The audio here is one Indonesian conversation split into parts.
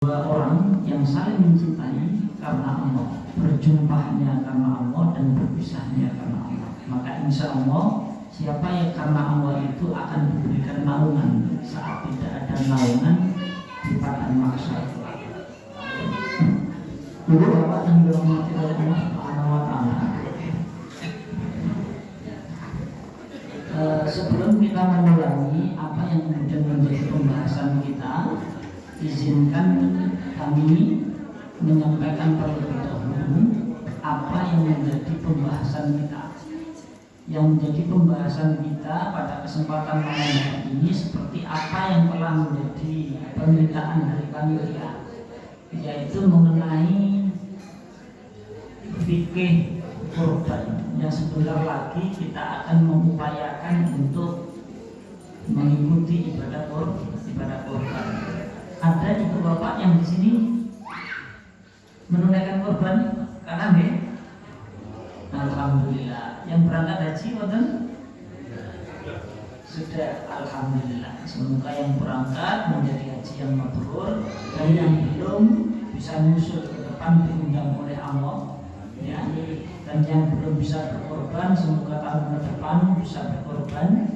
Dua orang yang saling mencintai karena Allah, berjumpahnya karena Allah dan berpisahnya karena Allah, maka insya Allah siapa yang karena Allah itu akan diberikan naungan saat tidak ada naungan di padang mahsyar. Dulu Bapak yang dirahmati oleh Allah Subhanahu wa Ta'ala, sebelum kita mengulangi apa yang kemudian menjadi pembahasan kita, izinkan kami menyampaikan terlebih dahulu apa yang menjadi pembahasan kita. Yang menjadi pembahasan kita pada kesempatan malam hari ini seperti apa yang telah menjadi permintaan dari panitia, yaitu mengenai fikih kurban yang sebentar lagi kita akan mengupayakan untuk mengikuti ibadah kurban. Ada ibu bapak yang di sini menunaikan kurban karena alhamdulillah. Yang berangkat haji boten? Sudah, alhamdulillah. Semoga yang berangkat menjadi haji yang mabrur, dan yang belum bisa nyusul ke depan diundang oleh Allah, ya. Dan yang belum bisa berkorban, semoga tahun depan bisa berkorban.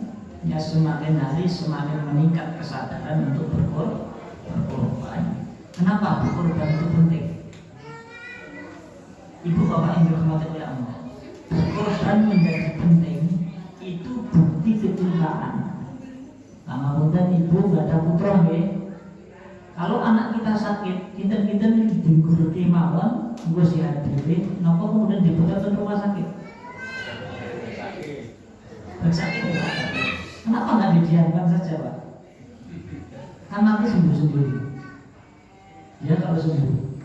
Ya, semakin hari semakin meningkat kesadaran untuk berkorban. Kenapa berkorban itu penting? Ibu bapak yang dirahmati oleh Allah, berkorban menjadi penting itu bukti kecintaan. Karena mudah ibu gak ada putra ya. Kalau anak kita sakit, kita digurui mawon, gue sehat diri, kenapa kemudian dibawa ke rumah sakit? Bersakit ya? Kenapa nggak didiamkan saja Pak? Kan nanti sembuh sendiri. Ya kalau sembuh.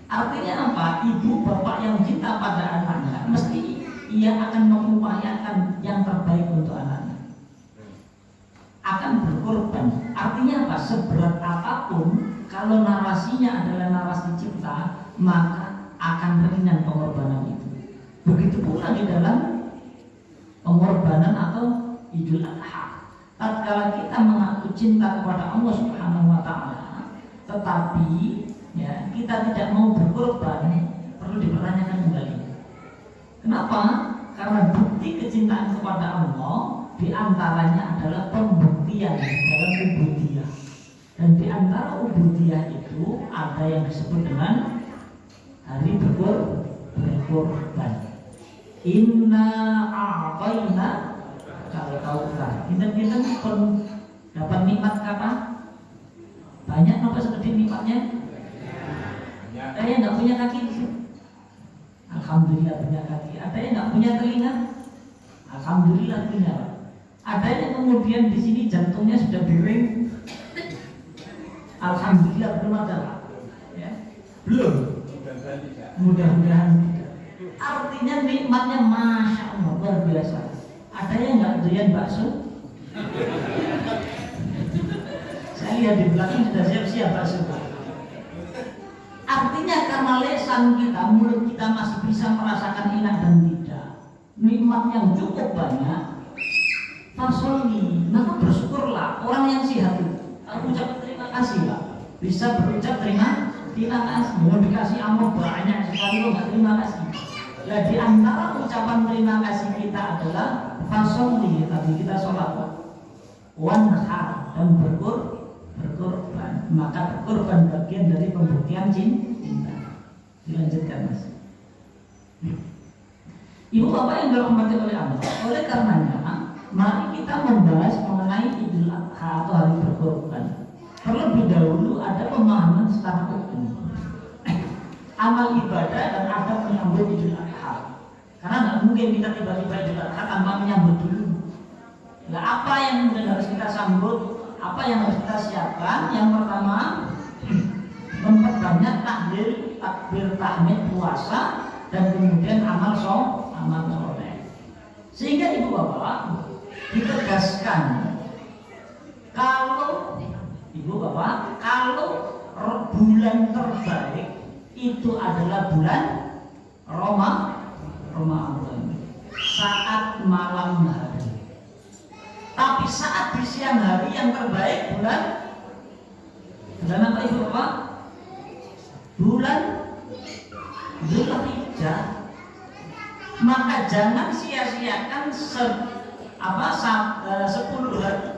Artinya apa? Ibu bapak yang cinta pada anaknya mesti ia akan mengupayakan yang terbaik untuk anaknya. Akan berkorban. Artinya apa? Seberat apapun, kalau narasinya adalah narasi cinta, maka akan ringan pengorbanan itu. Begitu pula di dalam pengorbanan atau Idul Adha. Tatkala kita mengaku cinta kepada Allah Subhanahu wa Ta'ala, tetapi ya, kita tidak mau berkorban, perlu dipertanyakan kembali. Kenapa? Karena bukti kecintaan kepada Allah diantaranya adalah pembuktian dalam ubudiyah. Dan diantara ubudiyah itu ada yang disebut dengan hari berkorban. Inna a'tayna kal-kautsar. Kita pun dapat nikmat apa? Banyak apa seperti nikmatnya? Ada yang nggak punya kaki di sini? Alhamdulillah punya kaki. Ada yang nggak punya telinga? Alhamdulillah punya. Ada yang kemudian di sini jantungnya sudah bering? Alhamdulillah belum ada. Ya? Belum. Mudah-mudahan tidak. Artinya nikmatnya masya Allah luar biasa. Ada yang nggak doyan bakso? Saya lihat di belakang sudah siap-siap bakso. Artinya karena lesan kita, mulut kita masih bisa merasakan enak dan tidak, nikmat yang cukup banyak, fasoli, maka bersyukurlah. Orang yang sehat itu ucap terima kasih lah, bisa berucap terima kasih. Mau dikasih amal banyak sekali lo nggak terima kasih. Ya di antara ucapan terima kasih kita adalah fasoli, tadi kita sholat, wanhar dan berkorban. Maka berkorban bagian dari pembuktian cinta. Dilanjutkan Mas. Ibu bapak yang dirahmati oleh Allah, oleh karenanya mari kita membahas mengenai Idul Adha atau hari berkorban. Terlebih dahulu ada pemahaman secara hukum, amal ibadah dan adab menyambut Idul Adha. Karena nggak mungkin kita tiba-tiba Idul Adha tanpa menyambut dulu. Nah, apa yang kemudian harus kita sambut? Apa yang harus kita siapkan? Yang pertama, memperbanyak takbir tahmid puasa dan kemudian amal soleh. Sehingga ibu bapak ditegaskan kalau bulan terbaik itu adalah bulan Ramadan saat malam hari. Tapi saat di siang hari yang terbaik bulan apa ibu bapak? bulan Dzulhijjah, maka jangan sia-siakan 10 hari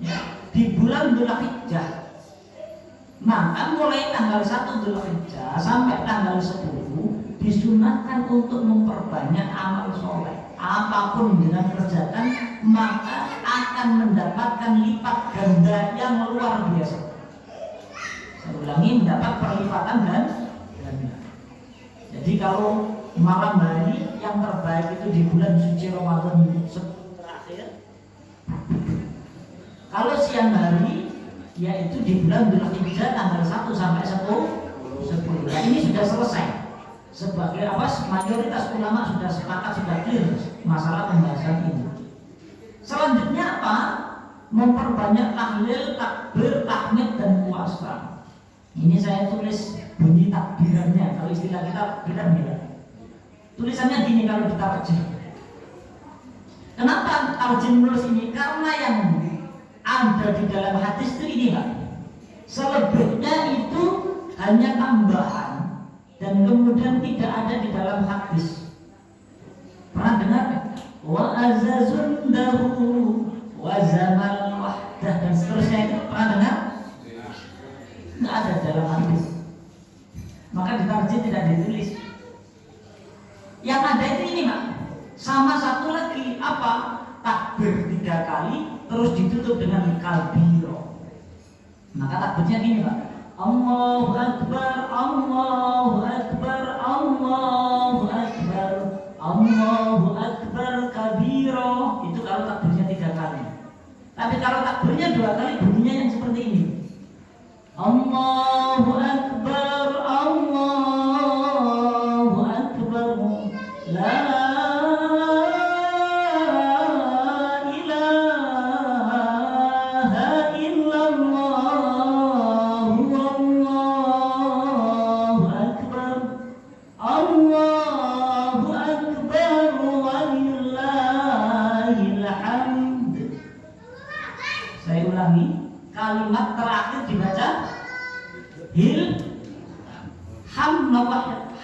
ya, di bulan Dzulhijjah. Maka mulai tanggal 1 Dzulhijjah sampai tanggal 10 disunahkan untuk memperbanyak amal soleh. Apapun yang kerjakan maka akan mendapatkan lipat ganda yang luar biasa. Saya ulangi, mendapat perlipatan dan ganda. Jadi kalau malam hari yang terbaik itu di bulan suci Ramadan terakhir. Kalau siang hari yaitu di bulan Dzulhijjah tanggal 1 sampai 10. Nah, ini sudah selesai. Sebagai mayoritas ulama sudah sepakat, sudah clear masalah pembahasan ini. Selanjutnya apa? Memperbanyak tahlil, takbir, tahmid dan puasa. Ini saya tulis bunyi takbirannya. Kalau istilah kita bilang. Tulisannya gini kalau ditarjem. Kenapa tarjem menulis ini? Karena yang ada di dalam hadis itu ini Pak. Selebihnya itu hanya tambahan dan kemudian tidak ada di dalam hadis. Pernah dengar? Wa azazun dahu wa zamal wahdah dan seterusnya itu pernah dengar? Tidak ada dalam hadis. Maka ditarjem tidak ditulis. Yang ada itu ini Pak. Sama satu lagi apa? Takbir 3 kali terus ditutup dengan kabiro. Maka takbirnya gini Pak. Allahu Akbar, Allahu Akbar, Allahu Akbar, Allahu Akbar kabiro. Itu kalau takbirnya 3 kali. Tapi kalau takbirnya 2 kali bunyinya yang seperti ini. Allahu Akbar, Allahu Akbar, la kalimat terakhir dibaca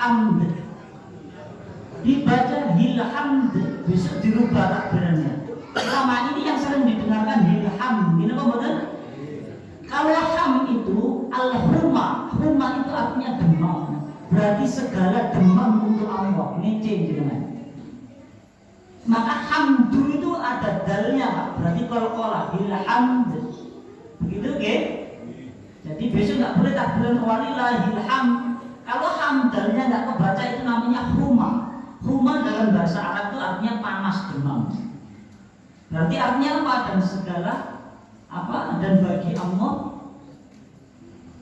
hamd, dibaca hilhamd, besok dirubah takbirannya. Selama ini yang sering didengarkan hilham, ini apa betul? Kalau ham itu al-huma itu artinya demam, berarti segala demam untuk Allah. Ini C dengan. Maka hamdu itu ada dalnya Pak, berarti qalqalah hilhamd. Begitu okay? Jadi besok nggak boleh takbiran walillahil hamd. Kalau hamdalnya nggak kebaca itu namanya huma. Huma dalam bahasa Arab itu artinya panas, demam. Berarti artinya apa? Dan segala apa? Dan bagi Allah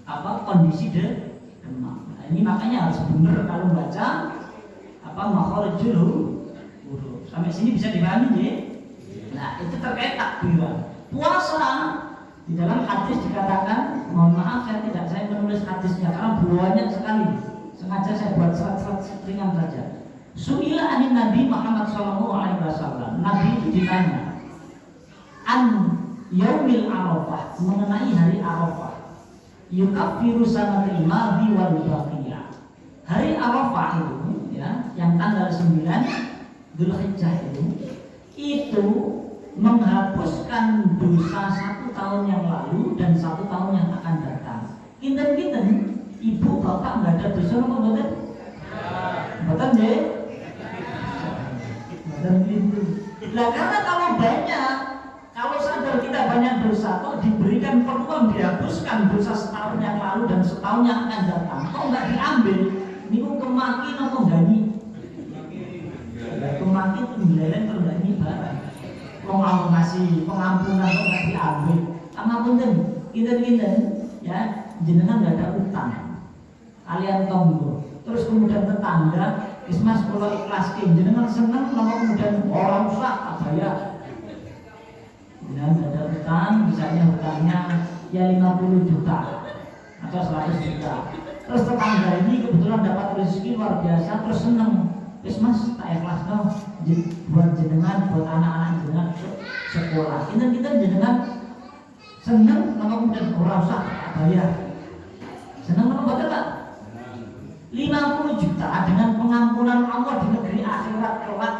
apa kondisi demam. Nah, ini makanya harus benar kalau baca apa makharijul huruf. Sampai sini bisa dipahami ya? Nah itu terkait takbiran. Puasa di dalam hadis dikatakan, mohon maaf saya menulis hadisnya karena banyak sekali. Sengaja saya buat serat-serat ringan saja. Su'ila anin Nabi Muhammad SAW. Nabi itu ditanya an yaumil Arafah, mengenai hari Arafah. Yukaffiru sanatil madhi wal baqiyah. Hari Arafah itu ya, yang tanggal 9 Dzulhijjah itu menghapuskan dosa 1 tahun yang lalu dan 1 tahun yang akan datang. Kinten-kinten ibu bapak nggak ada dosa apa betul? Betul deh. Betul itu. Nah karena kalau banyak, kalau sadar kita banyak dosa, kok diberikan peluang dihapuskan dosa setahun yang lalu dan setahun yang akan datang, kok nggak diambil? Ini kok kemakin atau gani? Kemakin itu meleleng kalau nggak ini barang. Kok mau ngasih pengampunan kok nggak diambil? Pengampunan, kinten-kinten ya jenengan nggak ada utang. Kalian tonggo, terus kemudian tetangga, Mas kalau ikhlaskin, jenengan seneng, nama kemudian orang usah bayar. Jenengan ada utang, misalnya hutangnya ya 50 juta atau 100 juta. Terus tetangga ini kebetulan dapat rezeki luar biasa, terus seneng. Mas tak ikhlas dong, buat jenengan, buat anak-anak jenengan sekolah. Kita jenengan seneng, nama kemudian orang usah bayar. Seneng nama betul tak? 50 juta dengan pengampunan Allah di negeri akhirat kelak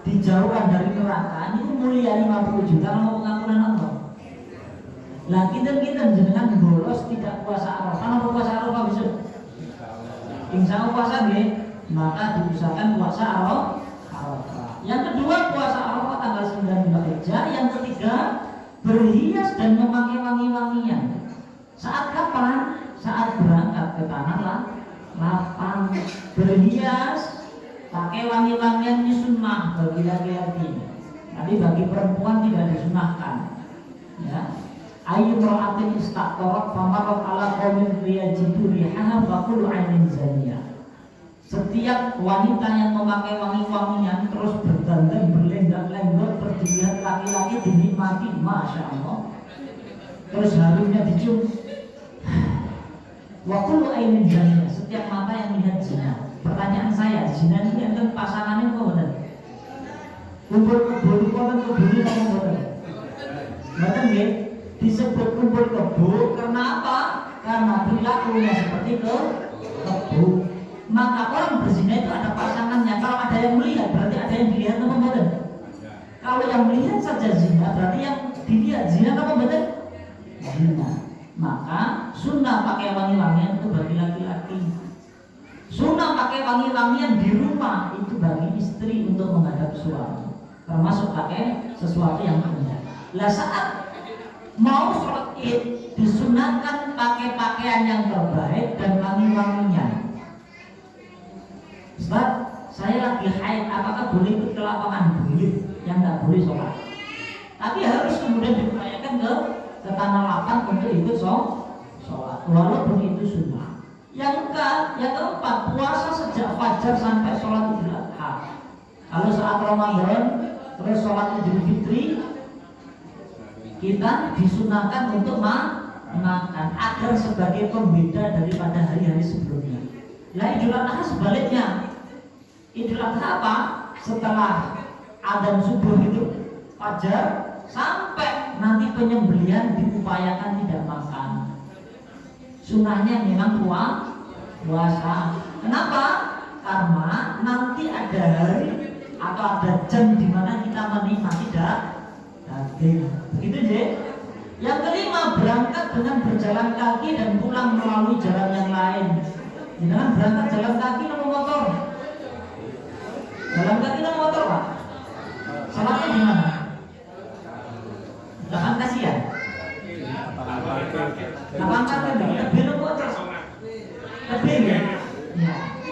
dijauhkan dari neraka, ini mulia 50 juta sama pengampunan Allah. Lah kita jenengan bolos tidak puasa Arafah, apa puasa Arafah besok? Insya Allah puasa nggih, maka diusahakan puasa Arafah. Yang kedua puasa Arafah tanggal 9 Dzulhijjah. Yang ketiga berhias dan memakai wangi-wangian. Saat kapan? Saat berangkat ke tanah lapang. Berhias, pakai wangi-wangian ini sunnah bagi laki-laki. Tapi bagi perempuan tidak disunahkan. Ya. Ayu ra'atin istaqtarat famarat ala qaumin yajidu rihaha faqulu 'ainin zaniyah. Setiap wanita yang memakai wangi-wangian terus berdandan berlenggak-lenggok berdilihat laki-laki dinikmati, masya Allah. Terus harumnya dicium. Wa kullu 'ainin zaniyah, setiap mata yang melihat zina. Pertanyaan saya, zina ini enten pasangannya kok bener? Kumpul-kumpul kok kebuli kok bener? Bener nggih? Disebut kumpul kebo karena apa? Karena perilakunya seperti kebo. Maka orang berzina itu ada pasangannya. Kalau ada yang melihat berarti ada yang dilihat apa betul? Kalau yang melihat saja zina berarti yang dilihat zina apa betul? Zina. Maka sunnah pakai wangi-wangian itu bagi laki-laki. Sunnah pakai wangi-wangian di rumah itu bagi istri untuk menghadap suami. Termasuk pakai sesuatu yang indah. Lah saat mau sholat id disunahkan pakai pakaian yang terbaik dan wangi-wangian. Ustaz, saya lagi haid, apakah boleh ikut ke lapangan? Boleh, yang tidak boleh sholat. Tapi harus kemudian diupayakan ke tanah lapang untuk ikut sholat, walaupun itu sunnah. Yang keempat, puasa sejak fajar sampai sholat Idul Adha. Kalau saat Ramadan, terus sholat Idul Fitri, kita disunahkan untuk makan agar sebagai pembeda daripada hari-hari sebelumnya. Lah Idul Adha sebaliknya. Idul Adha apa? Setelah adzan subuh itu fajar sampai nanti penyembelihan diupayakan tidak makan. Sunnahnya memang puasa. Kenapa? Karena nanti ada hari atau ada jam di mana kita menikmati daging. Begitu je. Yang kelima, berangkat dengan berjalan kaki dan pulang melalui jalan yang lain. Jangan berangkat jalan kaki namun motor. Jalan kaki namun motor, Pak. Salahnya di mana? Lapangan kasihan. Lapangan parkir lebih motor. Lebih ya.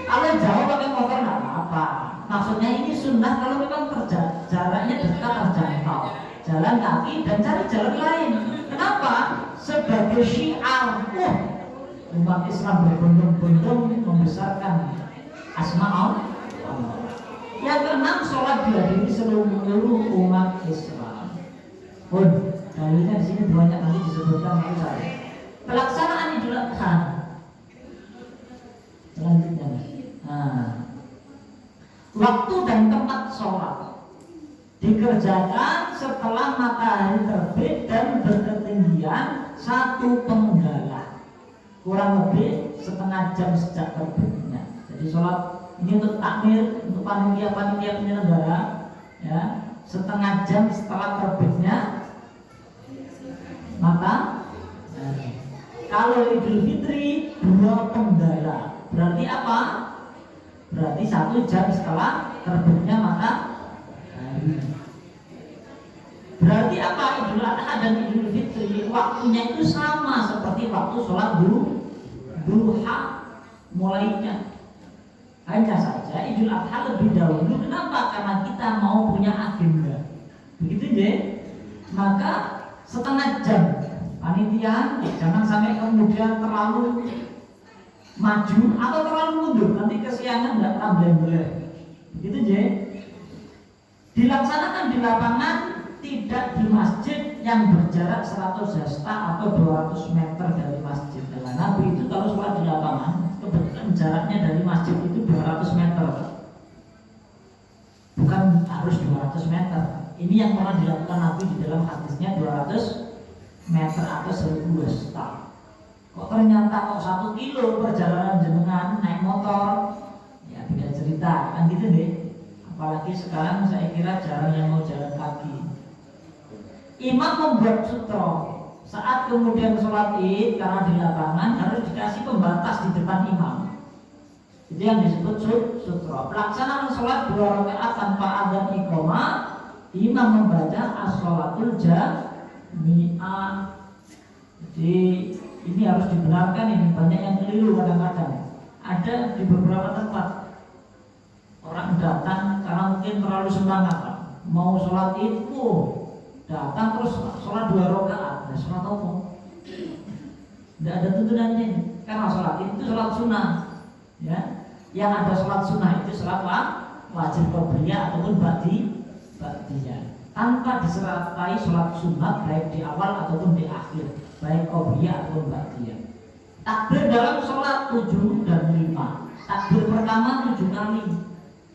Kalau jauh pakai motor nggak apa-apa. Maksudnya ini sunnah kalau memang jaraknya dekat terjangkau. Jalan kaki dan cari jalan lain. Kenapa? Sebagai syiar. Umat Islam berbondong-bondong membesarkan asma Allah. Yang keenam, sholat dihadiri seluruh umat Islam. Dalilnya di sini banyak nanti disebutkan oleh saya. Pelaksanaan Idul Adha. Selanjutnya. Waktu dan tempat sholat dikerjakan setelah matahari terbit dan berketinggian 1 penggala, kurang lebih setengah jam sejak terbitnya. Jadi sholat ini untuk takmir, untuk panitia penyelenggara, ya, setengah jam setelah terbitnya matahari. Kalau Idul Fitri 2 penggala, berarti apa? Berarti 1 jam setelah terbitnya matahari. Berarti apa? Idul Adha dan Idul Fitri waktunya itu sama seperti waktu sholat duha mulainya. Hanya saja Idul Adha lebih dahulu. Kenapa? Karena kita mau punya agenda. Begitu deh. Maka setengah jam panitia, jangan sampai kemudian terlalu maju atau terlalu mundur. Nanti kesiangan nggak tambah-tambah. Begitu deh. Dilaksanakan di lapangan, tidak di masjid yang berjarak 100 hasta atau 200 meter dari masjid. Karena Nabi itu kalau sholat di lapangan, kebetulan jaraknya dari masjid itu 200 meter. Bukan harus 200 meter. Ini yang pernah dilakukan Nabi di dalam hadisnya 200 meter atau 1000 hasta. Kok ternyata 1 kilo perjalanan jenengan naik motor kita, kan gitu deh. Apalagi sekarang saya kira jarang yang mau jalan kaki. Imam membuat sutra. Saat kemudian sholat id karena di lapangan harus dikasih pembatas di depan imam. Itu yang disebut sutra. Pelaksanaan sholat 2 rakaat tanpa adzan iqamah, imam membaca as-sholatul jami'ah. Jadi ini harus dibenarkan, ini banyak yang keliru kadang-kadang. Ada di beberapa tempat orang datang karena mungkin terlalu semangat, mau sholat itu datang terus sholat 2 rakaat, sholat apa? Tidak ada tuntunannya, karena sholat itu sholat sunnah, ya. Yang ada sholat sunnah itu sholat wajib qobliyah ataupun ba'diyah, tanpa disertai sholat sunat baik di awal ataupun di akhir, baik qobliyah ataupun ba'diyah. Takbir dalam sholat 7 dan 5. Takbir pertama 7 kali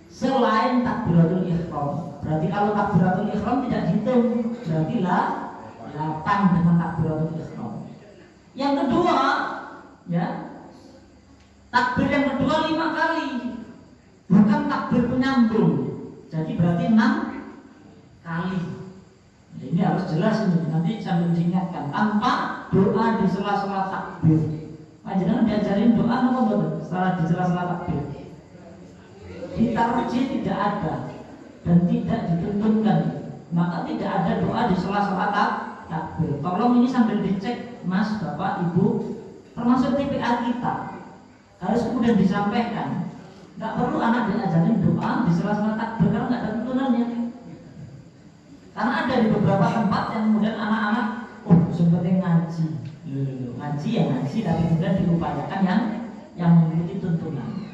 selain takbiratul ihram. Berarti kalau takbiratul ihram tidak dihitung, berarti 8 dengan takbiratul ihram. Yang kedua, ya, takbir yang kedua 5 kali, bukan takbir penyambung. Jadi berarti 6 kali. Nah, ini harus jelas ini, nanti sambil diingatkan tanpa doa di sela-sela takbir. Jangan diajarin doa apa betul setelah di sela-sela takbir. Di tarjih tidak ada dan tidak dituntunkan, maka tidak ada doa di sela-sela takbir. Tolong ini sambil dicek, Mas, Bapak, Ibu, termasuk TPA kita harus kemudian disampaikan. Nggak perlu anak diajarin doa di sela-sela takbir karena nggak ada tuntunannya. Karena ada di beberapa tempat yang kemudian anak-anak seperti ngaji, tapi kemudian diupayakan yang mengikuti tuntunan.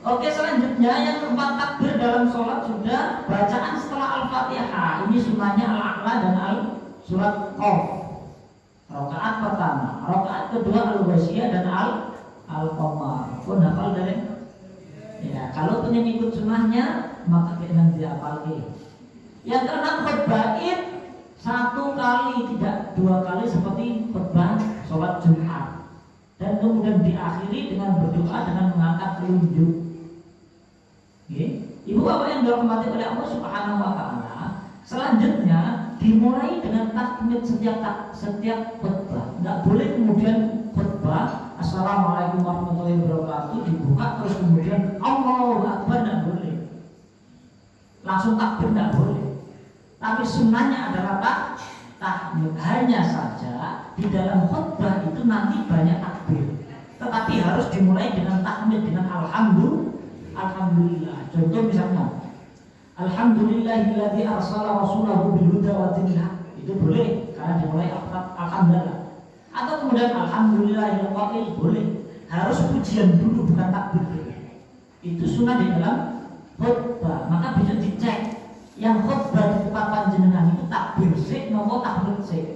Oke, selanjutnya yang keempat, takbir dalam sholat sudah, bacaan setelah Al-Fatihah. Ini sunnahnya Al-A'la dan surat Qaf. Rakaat pertama, rakaat kedua Al-Ghasyiyah dan Al-Qamar. Pun hafal dari? Ya, kalau punya ikut sunnahnya maka kita dihafal. Yang keenam, khutbah id 1 kali, tidak 2 kali seperti khutbah sholat Jumat, dan kemudian diakhiri dengan berdoa dengan mengangkat telunjuk. Ibu bapak yang dirahmati oleh Allah Subhanahu wa Ta'ala, selanjutnya dimulai dengan takmid setiap khutbah. Nggak boleh kemudian khutbah Assalamualaikum warahmatullahi wabarakatuh dibuka terus kemudian Allahu Akbar, nggak boleh. Langsung takbir nggak boleh. Tapi sunnahnya adalah tahmid. Hanya saja di dalam khutbah itu nanti banyak takbir, tetapi harus dimulai dengan tahmid, dengan alhamdulillah. Contoh misalnya Alhamdulillahilladzi arsala rasulahu bil huda wa dinil haq, itu boleh karena dimulai alhamdulillah. Atau kemudian alhamdulillahil qail, boleh. Harus pujian dulu, bukan takbir dulu. Itu sunnah di dalam khutbah. Maka bisa dicek yang khutbah di tempat panjenengan itu takbir sik nopo tahmid sik.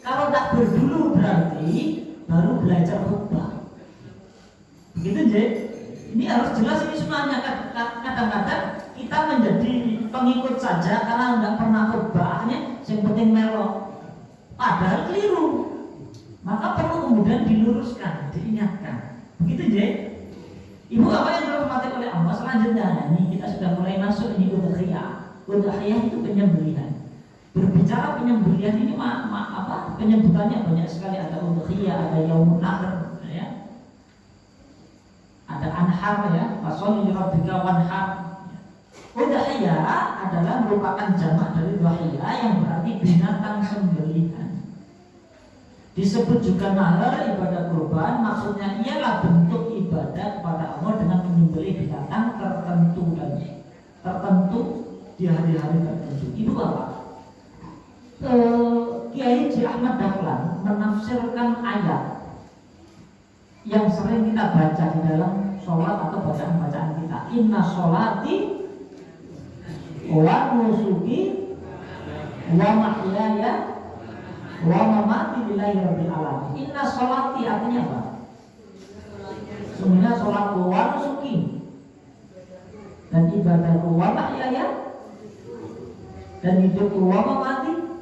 Kalau takbir dulu berarti baru belajar khutbah. Begitu je. Ini harus jelas, ini sunnahnya. Kadang-kadang kita menjadi pengikut saja karena nggak pernah khutbah, akhirnya yang penting melok. Padahal keliru. Maka perlu kemudian diluruskan, diingatkan. Begitu je. Ibu apa yang dirahmati oleh Allah, selanjutnya ini kita sudah mulai masuk ini udhiyah. Udhiyah itu penyembelihan. Berbicara penyembelihan ini penyebutannya banyak sekali. Ada udhiyah, ada yaumun nahr, ya. Ada anhar, ya. Fasholli lirabbika wanhar. Udhiyah adalah merupakan jamak dari dhahiyah yang berarti binatang sembelihan. Disebut juga nahar, ibadah kurban, maksudnya ialah bentuk ibadah kepada Allah dengan menyembelih binatang tertentu di hari-hari tertentu. Itu apa? Kiai Haji Ahmad Dahlan menafsirkan ayat yang sering kita baca di dalam sholat atau bacaan-bacaan kita. Inna sholati wa nusuki wa mahyaya wa mamati lillahi rabbil alamin. Inna sholati artinya apa? Sebenarnya sholatku wa nusuki dan ibadahku wa mahyaya dan hidupku wa mamati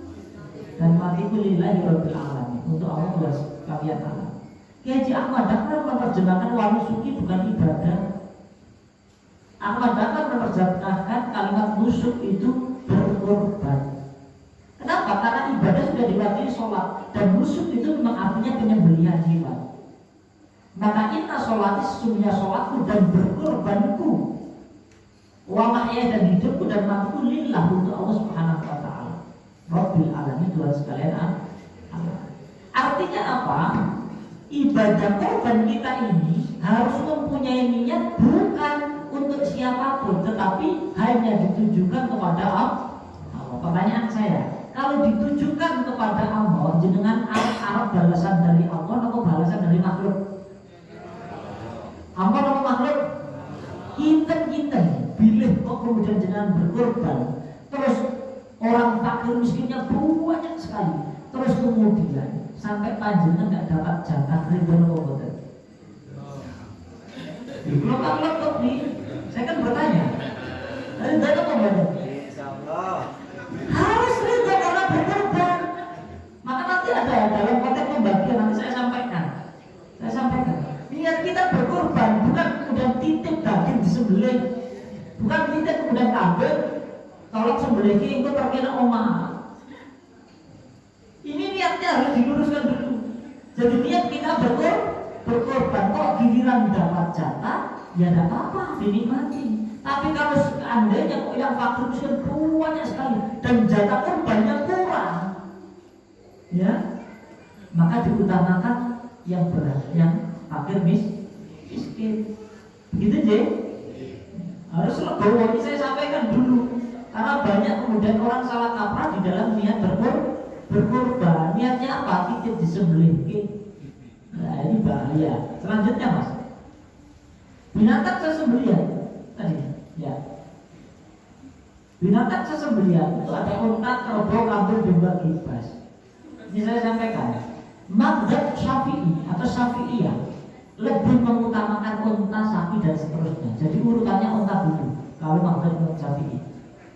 dan matiku lillahi rabbil alamin, untuk Allah sekalian alam. Kiai Haji Ahmad Dahlan menerjemahkan wa nusuki bukan ibadah, Ahmad Dahlan menerjemahkan kalimat nusuk itu berkorban. Kenapa? Karena ibadah sudah diwakili sholat, dan nusuk itu memang artinya penyembelihan hewan. Maka inna sholati sesungguhnya sholatku dan berkorbanku, wa mahya dan hidupku dan matiku lillah untuk Allah Subhanahu wa taala. Rabbil alamin, Tuhan sekalian Allah. Artinya apa? Ibadah korban kita ini harus mempunyai niat bukan untuk siapapun, tetapi hanya ditujukan kepada Allah. Pertanyaan saya, kalau ditujukan kepada Allah, jenengan arep balasan dari Allah atau balasan dari makhluk? Allah atau makhluk? Kinten bilih kok kemudian jenengan berkorban, terus orang fakir miskinnya banyak sekali, terus kemudian sampai panjenengan nggak dapat jatah ridho nopo. Belum kok nih, saya kan bertanya, ridho nopo banyak? Insyaallah harus ridho karena berkorban. Maka nanti ada dalam konteks pembagian nanti saya sampaikan. Niat kita berkorban bukan kemudian titip daging disembelih, bukan titip kemudian kambing tolong sembelih ki engko terkena omah. Ini niatnya harus diluruskan dulu. Jadi niat kita berkorban, kok giliran dapat jatah ya tidak apa-apa, dinikmati. Tapi kalau seandainya kok yang fakir miskin banyak sekali dan jatah korbannya kurang, ya maka diutamakan yang berat, yang fakir miskin. Begitu je. Harus legowo, ini saya sampaikan dulu. Karena banyak kemudian orang salah kaprah di dalam niat berkorban. Niatnya apa? Titip disembelih. Nah ini bahaya. Selanjutnya mas, binatang sesembelihan tadi ya. Binatang sesembelihan itu ada unta, kerbau, kambing, domba, kibas. Ini saya sampaikan. Mazhab Syafi'i atau Syafi'iyah lebih mengutamakan unta, sapi dan seterusnya. Jadi urutannya unta dulu kalau mazhab Syafi'i.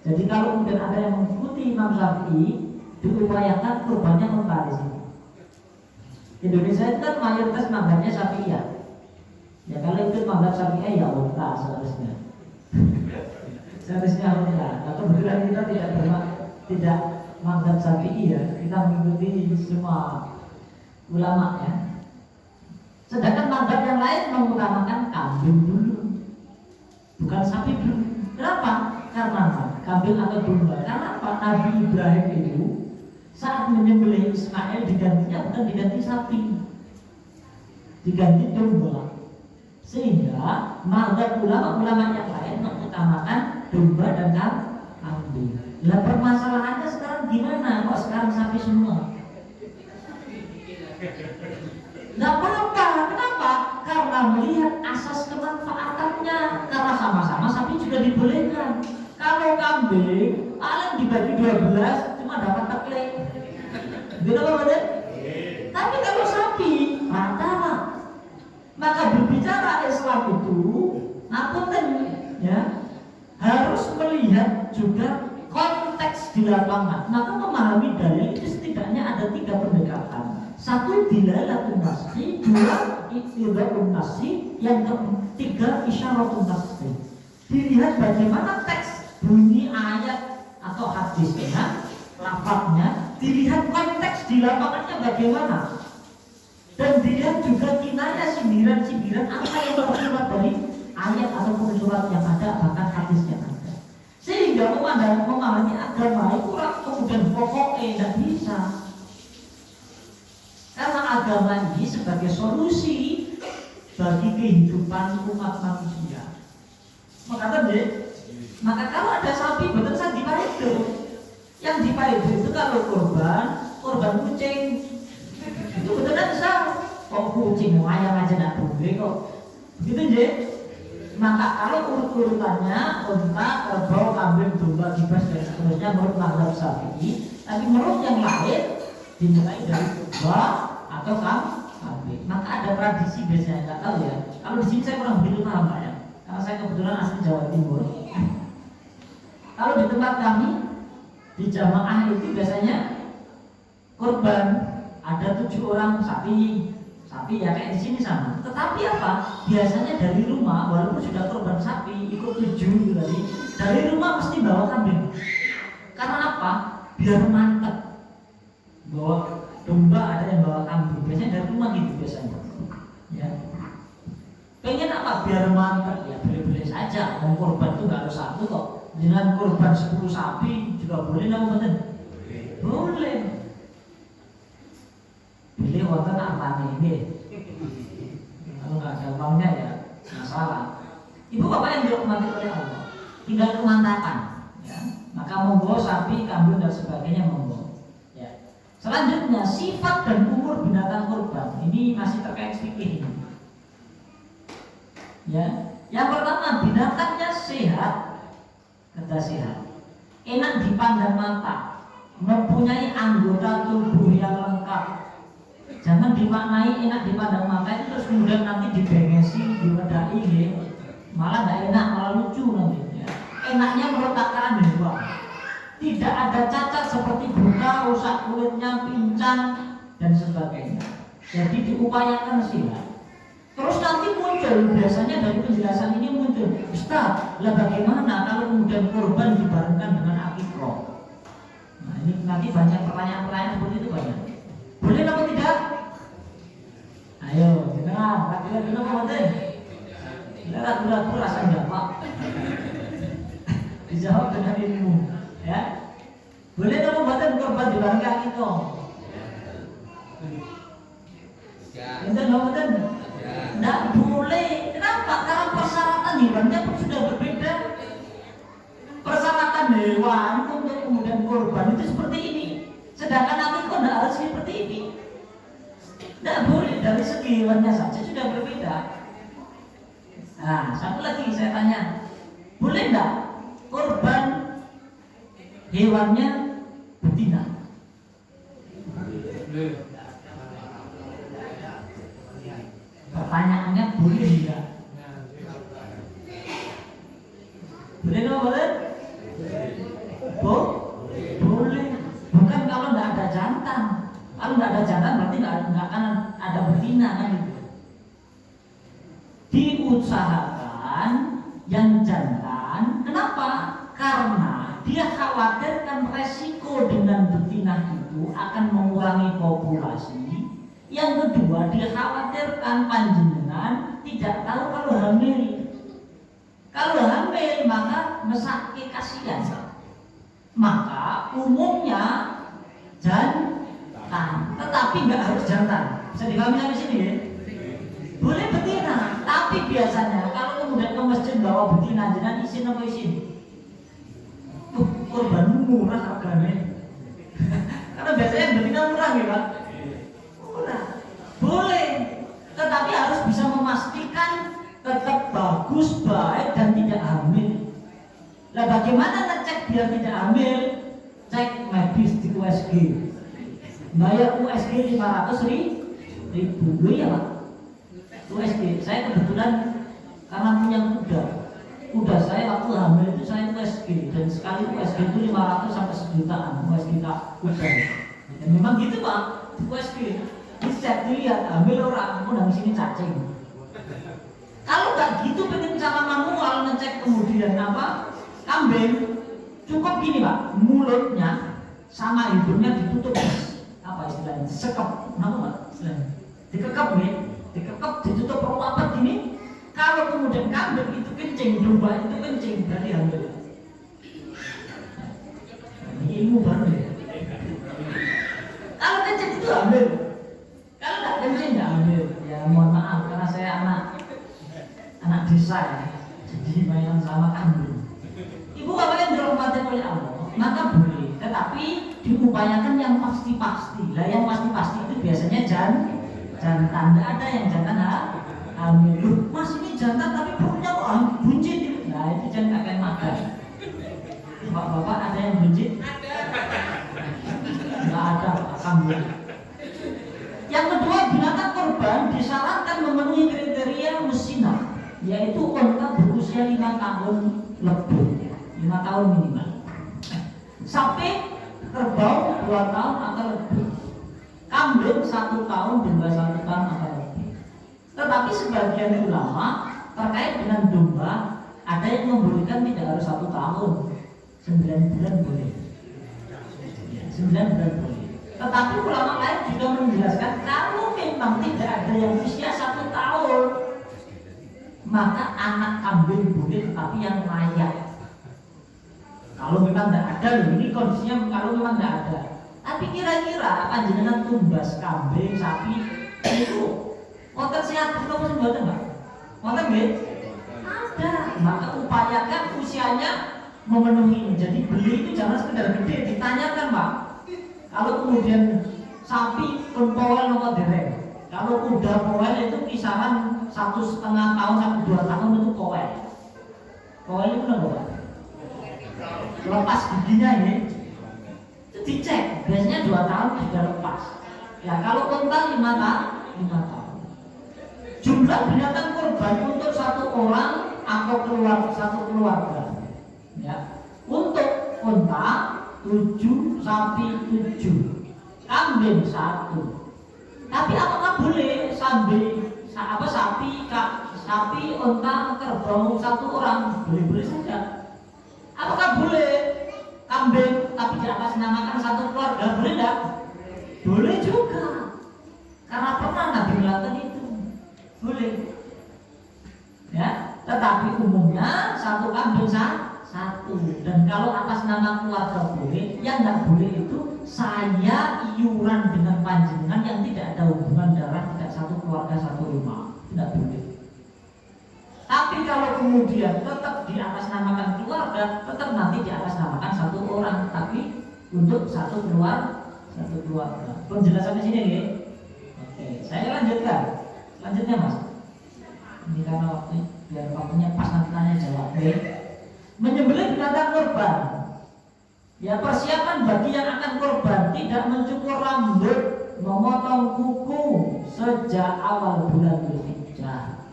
Jadi kalau kemudian ada yang mengikuti Imam Syafi'i, diupayakan kurbannya unta di sini. Indonesia itu kan mayoritas mazhabnya Syafi'iyah. Ya kalau ikut mazhab Syafi'iyah ya unta seharusnya. Seharusnya unta. Nah, kebetulan kita tidak mazhab Syafi'i ya, kita mengikuti semua ulama ya. Sedangkan mazhab yang lain mengutamakan kambing dulu, bukan sapi dulu. Kenapa? Karena apa? Kambing atau domba. Karena apa? Nabi Ibrahim itu saat menyembelih Ismail digantinya bukan diganti sapi, diganti domba. Sehingga mazhab ulama-ulama yang lain mengutamakan domba dan kambing. Lah permasalahannya sekarang gimana? Kok sekarang sapi semua? Nggak apa-apa, kenapa? Karena melihat asas kemanfaatannya. Karena sama-sama sapi juga dibolehkan. Kalau kambing, alam dibagi 12 cuma dapat teklek. Gitu apa bener? Tapi kalau sapi, rata. Maka berbicara Islam itu, ngapunten ya, harus melihat juga konteks di lapangan. Maka memahami dalil itu setidaknya ada 3 pendekatan. 1 dilalatun nasri, 2 iktida'un nasri, yang ketiga isyaratun nasri. Dilihat bagaimana teks bunyi ayat atau hadisnya, lafaznya, dilihat konteks di lapangannya bagaimana, dan dilihat juga kinaya sindiran-sindiran apa yang tersurat dari ayat ataupun surat yang ada, bahkan hadis yang ada. Sehingga memahami agama itu kemudian pokoknya tidak bisa. Karena agama ini sebagai solusi bagi kehidupan umat manusia. Maka kalau ada sapi betul saja dipaido. Yang dipaido itu kalau korban kucing itu betul-betul besar. Kok kucing ayam aja nak boleh kok. Gitu je. Maka kalau urut-urutannya unta, kerbau, kambing, domba, kibas dan seterusnya menurut mazhab Syafi'i, tapi menurut yang lain dimulai dari domba atau kambing. Maka ada tradisi biasanya, nggak tahu ya. Kalau di sini saya kurang begitu paham Pak ya, karena saya kebetulan asli Jawa Timur. Kalau di tempat kami di jamaah itu biasanya korban ada 7 orang sapi Sapi ya kayak di sini sama. Tetapi apa? Biasanya dari rumah, walaupun sudah korban sapi, ikut 7 gitu tadi, dari rumah mesti bawa kambing. Karena apa? Biar mantap. Bawa domba, ada yang bawa kambing. Biasanya dari rumah gitu biasanya. Ya. Pengen apa? Biar mantap. Ya boleh-boleh saja. Mau korban itu nggak harus satu kok. Dengan korban 10 sapi juga boleh, nggak betul? Boleh. Pilih wonten amane nggih. Kalau nggak ada uangnya ya masalah. Ibu bapak yang dirahmati oleh Allah, tinggal kemantapan, ya. Maka monggo sapi, kambing dan sebagainya monggo. Ya. Selanjutnya sifat dan umur binatang kurban ini masih terkait fikih ini. Ya. Yang pertama binatangnya sehat, kata sehat, enak dipandang mata, mempunyai anggota tubuh yang lengkap. Jangan dimaknai enak dipandang mata itu terus kemudian nanti dibengesi, diwedai, ya. Malah nggak enak, malah lucu nanti. Ya. Enaknya menurut takaran hewan. Tidak ada cacat seperti buta, rusak kulitnya, pincang dan sebagainya. Jadi diupayakan sehat. Terus nanti muncul, biasanya dari penjelasan ini muncul, Ustaz, lah bagaimana kalau kemudian korban dibarengkan dengan akikah? Nah ini nanti banyak pertanyaan-pertanyaan seperti itu banyak. Boleh atau tidak? Ayo, jangan ragu-ragu apa tidak ragu-ragu rasa jawab. Dijawab dengan ilmu, ya. Boleh atau tidak korban dibarengkan akikah? Enten betul? Tidak boleh. Kenapa? Karena persyaratan hewannya pun sudah berbeda. Persyaratan hewan untuk kemudian korban itu seperti ini. Sedangkan akikah tidak harus seperti ini. Tidak boleh, dari segi hewannya saja sudah berbeda. Nah, satu lagi saya tanya, boleh tidak korban hewannya betina? Pertanyaannya boleh tidak? Boleh nggak boleh? Boleh. Bukan kalau nggak ada jantan. Kalau nggak ada jantan berarti nggak akan ada betina kan gitu. Diusahakan yang jantan. Kenapa? Karena dia khawatirkan resiko dengan betina itu akan mengurangi populasi. Yang kedua, dia khawatirkan panjenengan tidak tahu kalau hamil. Kalau hamil maka mesake kasihan. Maka umumnya jantan, tetapi nggak harus jantan. Bisa dipahami sampai sini ya? Boleh betina, tapi biasanya kalau kemudian ke masjid bawa betina, jangan isin apa isin? Korban murah harganya. Karena biasanya betina murah ya Pak. Boleh, tetapi harus bisa memastikan tetap bagus, baik dan tidak hamil. Nah bagaimana ngecek biar tidak hamil? Cek medis di USG. Bayar USG 500.000 ya Pak. USG, saya kebetulan karena punya kuda saya waktu hamil itu saya USG dan sekali USG itu 500 sampai 1 jutaan USG kuda. Dan memang gitu Pak, USG. Bisa dilihat hamil orang, aku nang sini cacing. Kalau nggak gitu pengen cara manual ngecek kemudian apa kambing, cukup gini Pak, mulutnya sama hidungnya ditutup, apa istilahnya, sekep, kenapa Pak? Istilahnya dikekep nih, dikekep, ditutup rapat gini. Kalau kemudian kambing itu kencing, domba itu kencing, berarti hamil. Ini ilmu baru ya. Kalau kencing itu hamil. Kalau nggak kencing nggak hamil, ya mohon maaf karena saya anak desa ya, jadi mainan sama kambing. Ibu bapak yang dirahmati oleh Allah, maka boleh, tetapi diupayakan yang pasti-pasti. Lah yang pasti-pasti itu biasanya jantan, tidak ada yang jantan hamil. Loh, mas ini jantan tapi perutnya kok buncit? Nah itu jangan akan makan. Bapak-bapak ada yang buncit? Nggak ada, alhamdulillah. Yang kedua, binatang kurban disyaratkan memenuhi kriteria musina, yaitu unta berusia 5 tahun lebih, 5 tahun minimal. Sapi, kerbau 2 tahun atau lebih. Kambing 1 tahun, domba 1 tahun atau lebih. Tetapi sebagian ulama terkait dengan domba, ada yang membolehkan tidak harus 1 tahun, 9 bulan boleh, 9 bulan boleh. Tetapi ulama lain juga menjelaskan kalau memang tidak ada yang usia 1 tahun, maka anak kambing boleh, tetapi yang layak. Kalau memang tidak ada, ini kondisinya kalau memang tidak ada. Tapi kira-kira panjenengan tumbas kambing, sapi itu wonten sehat atau mboten, Pak? Wonten nggih? Ada. Maka upayakan usianya memenuhi. Jadi beli itu jangan sekedar gede, ditanyakan, Pak. Kalau kemudian sapi pun powel nopo dereng. Kalau kuda powel itu kisaran 1,5 tahun sampai 2 tahun itu powel. Powel itu nopo, Pak? Lepas giginya ini itu dicek, biasanya 2 tahun sudah lepas. Ya kalau unta 5 tahun. Jumlah binatang kurban untuk 1 orang atau satu keluarga. Ya, untuk unta 7, sapi 7, kambing 1. Tapi apakah boleh sapi, unta, kerbau 1 orang? Boleh-boleh saja. Apakah boleh kambing tapi di atas namakan 1 keluarga? Boleh tidak? Boleh juga. Karena pernah Nabi melakukan itu. Boleh. Ya, tetapi umumnya 1 kambing 1. Dan kalau atas nama keluarga boleh, yang tidak boleh itu saya iuran dengan panjenengan yang tidak ada hubungan darah, tidak 1 keluarga 1 rumah. Tidak boleh. Tapi kalau kemudian tetap di atas namakan keluarga, tetap nanti di atas namakan 1 orang, tapi untuk 1 keluarga. Penjelasannya sini ya. Oke, saya lanjutkan. Lanjutnya Mas. Ini karena waktunya pas nanti tanya jawab. Menyembelih binatang kurban. Ya, persiapan bagi yang akan kurban tidak mencukur rambut, memotong kuku sejak awal bulan Dzulhijjah.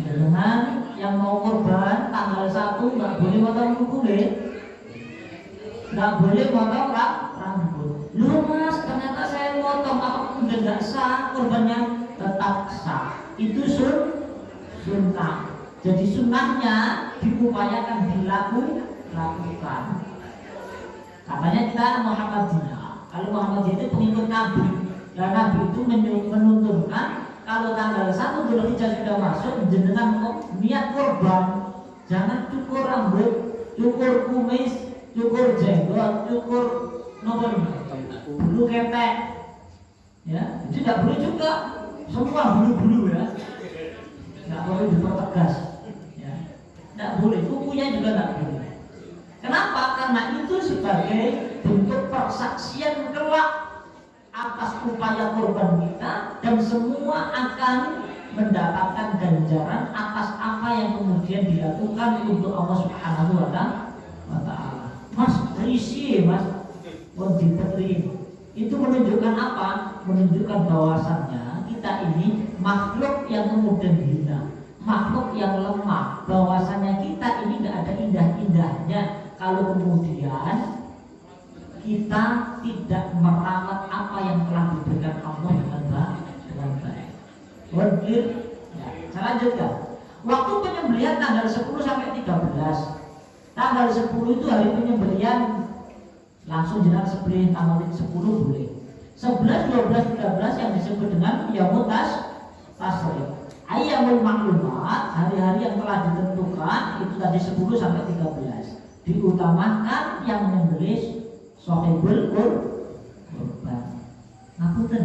Dengan yang mau kurban tanggal 1 nggak boleh potong kuku deh, nggak boleh potong rambut. Lu Mas, ternyata saya potong, apa udah nggak sah kurbannya? Tetap sah. Itu sunnah. Jadi sunnahnya diupayakan dilakukan. Katanya kita Muhammadiyah. Kalau Muhammadiyah itu pengikut Nabi. Dan Nabi itu menuntunkan kalau tanggal 1 Dzulhijjah sudah masuk, jenengan niat kurban, jangan cukur rambut, cukur kumis, cukur jenggot, cukur bulu ketek. Ya, itu tidak boleh juga semua bulu-bulu ya. Tidak boleh dipertegas. Ya, tidak boleh. Kukunya juga tidak boleh. Kenapa? Karena itu sebagai bentuk persaksian kelak atas upaya kurban kita, dan semua akan mendapatkan ganjaran atas apa yang kemudian dilakukan untuk Allah Subhanahu wa Ta'ala. Mas, berisi Mas, itu menunjukkan apa? Menunjukkan bahwasannya kita ini makhluk yang kemudian hina, makhluk yang lemah, bahwasannya kita ini tidak ada indah-indahnya kalau kemudian kita tidak merawat apa yang telah diberikan Allah dengan baik. Wadir, ya, saya lanjutkan. Waktu penyembelihan tanggal 10 sampai 13. Tanggal 10 itu hari penyembelihan, langsung jenengan sembelih tanggal 10 boleh. 11, 12, 13 yang disebut dengan yaumut tasrik. Ayyamul maklumat, hari-hari yang telah ditentukan itu tadi 10 sampai 13. Diutamakan yang menyembelih sahibul kurban. Ngapunten,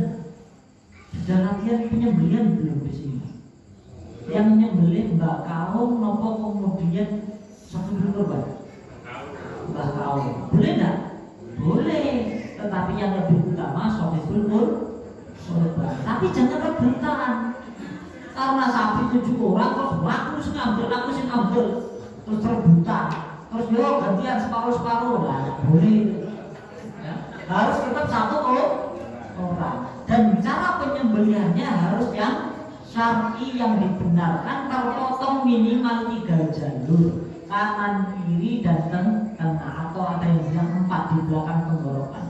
sudah latihan penyembelihan belum di sini? Yang menyembelih Mbak Kaum nopo kemudian sahibul kurban? Mbak Kaum, boleh enggak? Boleh, tetapi yang lebih utama sahibul kurban. Tapi jangan rebutan. Karena sapi 7 orang terus aku sing ngambil, terus rebutan. Terus yo gantian separuh-separuh lah, boleh. Harus tetap 1 orang, dan cara penyembelihannya harus yang syar'i, yang dibenarkan, terpotong minimal 3 jalur, kanan, kiri, dan tengah, atau ada yang bilang 4 di belakang tenggorokan.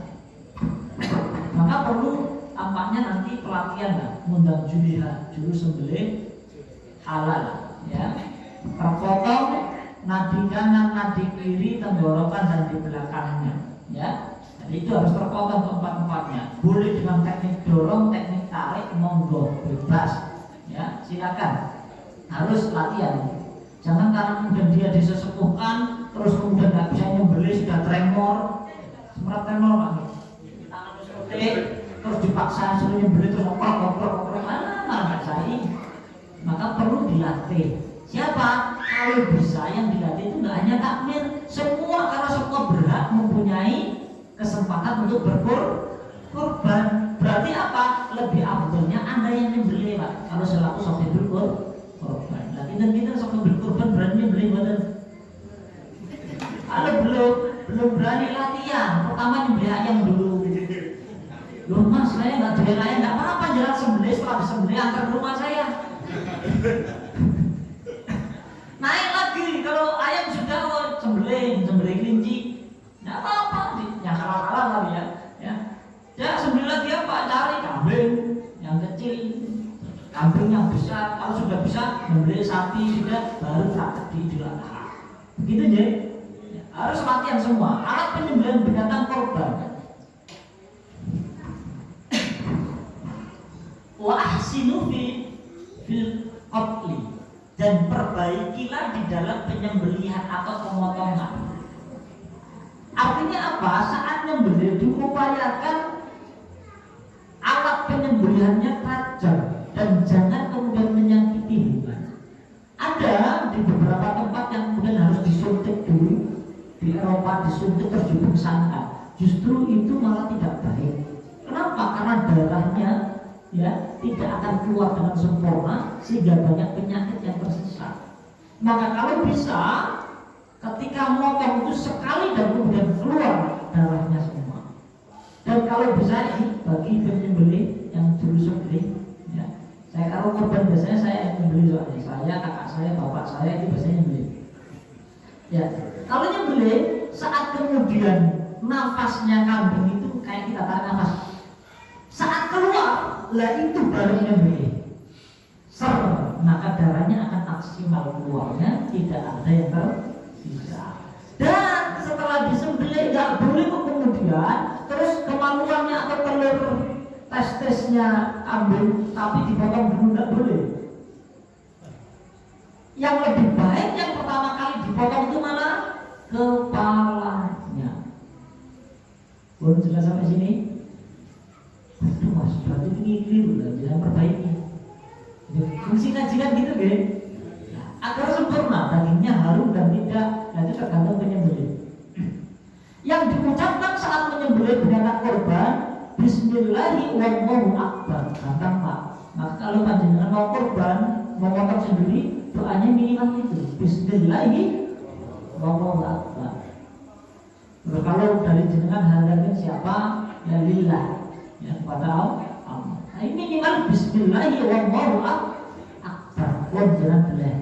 Maka perlu tampaknya nanti pelatihan lah, ngundang juliha, juru sembelih halal, ya. Terpotong nadi kanan, nadi kiri, tenggorokan dan di belakangnya, ya. Jadi itu harus terpotong keempat-empatnya. Boleh dengan teknik dorong, teknik tarik, monggo, bebas, ya. Silakan. Harus latihan. Jangan karena kemudian dia disesepuhkan, terus kemudian nggak bisa nyembelih, sudah tremor, semerat tremor pak. Tangan terus dipaksa suruh nyembelih terus oprok mana nggak saya. Maka perlu dilatih. Siapa? Kalau bisa yang dilatih itu nggak hanya takmir, semua, karena semua berhak mempunyai kesempatan untuk berkorban. Berarti apa? Lebih afdolnya Anda yang nyembelih pak. Kalau selaku sahibul korban. Nah kita sahibul korban berani nyembelih badan. Kalau belum berani latihan, pertama nyembelih ayam dulu. Loh mas, saya nggak jual ayam, nggak apa-apa, jalan sembelih, setelah disembelih antar ke rumah saya. Naik lagi, kalau ayam sudah sembelih kelinci, nggak apa-apa, yang kalah-kalah kali ya. Ya sembelih lagi apa? Cari kambing yang kecil, kambing yang besar. Kalau sudah bisa membeli sapi sudah, baru praktek di Idul Adha. Begitu ya. Harus latihan semua. Alat penyembelihan binatang korban. Wa ahsinu fil qatli, dan perbaikilah di dalam penyembelihan atau pemotongan. Artinya apa? Saat menyembelih diupayakan alat penyembelihannya tajam dan jangan kemudian menyakiti hewan. Ada di beberapa tempat yang kemudian harus disuntik dulu. Di Eropa disuntik terus dipungsangkan. Justru itu malah tidak baik. Kenapa? Karena darahnya ya tidak akan keluar dengan sempurna sehingga banyak penyakit yang tersisa. Maka kalau bisa ketika motong itu sekali dan kemudian keluar darahnya semua. Dan kalau bisa ini bagi penyembelih yang juru sembelih, ya. Saya kalau korban biasanya saya yang menyembelih soalnya. Saya, kakak saya, bapak saya itu biasanya nyembelih. Ya, kalau nyembelih saat kemudian nafasnya kambing itu kayak kita tarik nafas. Saat keluar, lah itu baru nyembelih. Maka darahnya akan maksimal keluarnya, tidak ada yang tersisa. Dan setelah disembelih nggak boleh kemudian terus kemaluannya atau telur testisnya kambing tapi dipotong dulu, nggak boleh. Yang lebih baik yang pertama kali dipotong itu malah kepalanya. Belum jelas sampai sini? Aduh mas, berarti ini keliru lah, jangan perbaiki. Fungsi kajian gitu kan? Agar sempurna, dagingnya harum dan tidak, nanti tergantung penyembelih. Yang diucapkan saat menyembelih binatang korban, Bismillahi wallahu akbar, gampang pak. Maka kalau panjenengan mau korban, mau potong sendiri, doanya minimal itu, Bismillahi wallahu akbar. Terus kalau dari jenengan halalnya siapa? Ya lillah, ya kepada Allah. Nah ini minimal Bismillahi wallahu akbar, pun jangan boleh.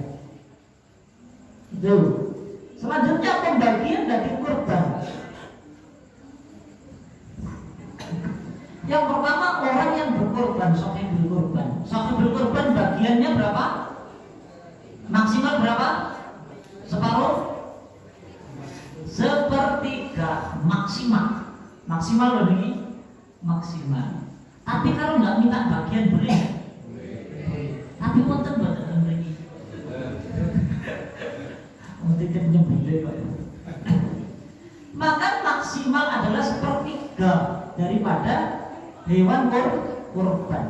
Itu. Selanjutnya pembagian daging kurban. Yang pertama orang yang berkorban, sahibul kurban. Sahibul kurban bagiannya berapa? Maksimal berapa? Separuh? Sepertiga maksimal. Maksimal loh ini? Maksimal. Tapi kalau nggak minta bagian boleh? Tapi wonten mboten mriki. Mungkin nyembelih Pak. Maka maksimal adalah sepertiga daripada hewan kurban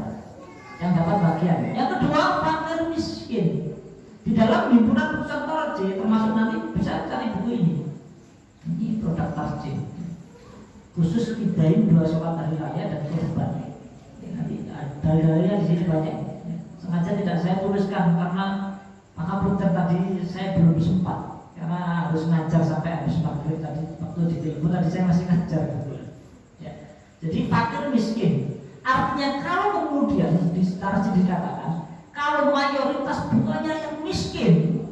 yang dapat bagian. Yang kedua, fakir miskin. Di dalam himpunan pusat tarjih, termasuk nanti bisa cari buku ini. Ini produk tarjih. Khusus idain 2 sholat hari raya dan kurban. Nanti dalil-dalilnya di sini banyak. Sengaja tidak saya tuliskan karena maka punten tadi saya belum sempat karena harus ngajar sampai habis maghrib tadi waktu di telepon tadi saya masih ngajar. Ya. Jadi fakir miskin. Artinya kalau kemudian di tarjih dikatakan kalau mayoritas bunganya yang miskin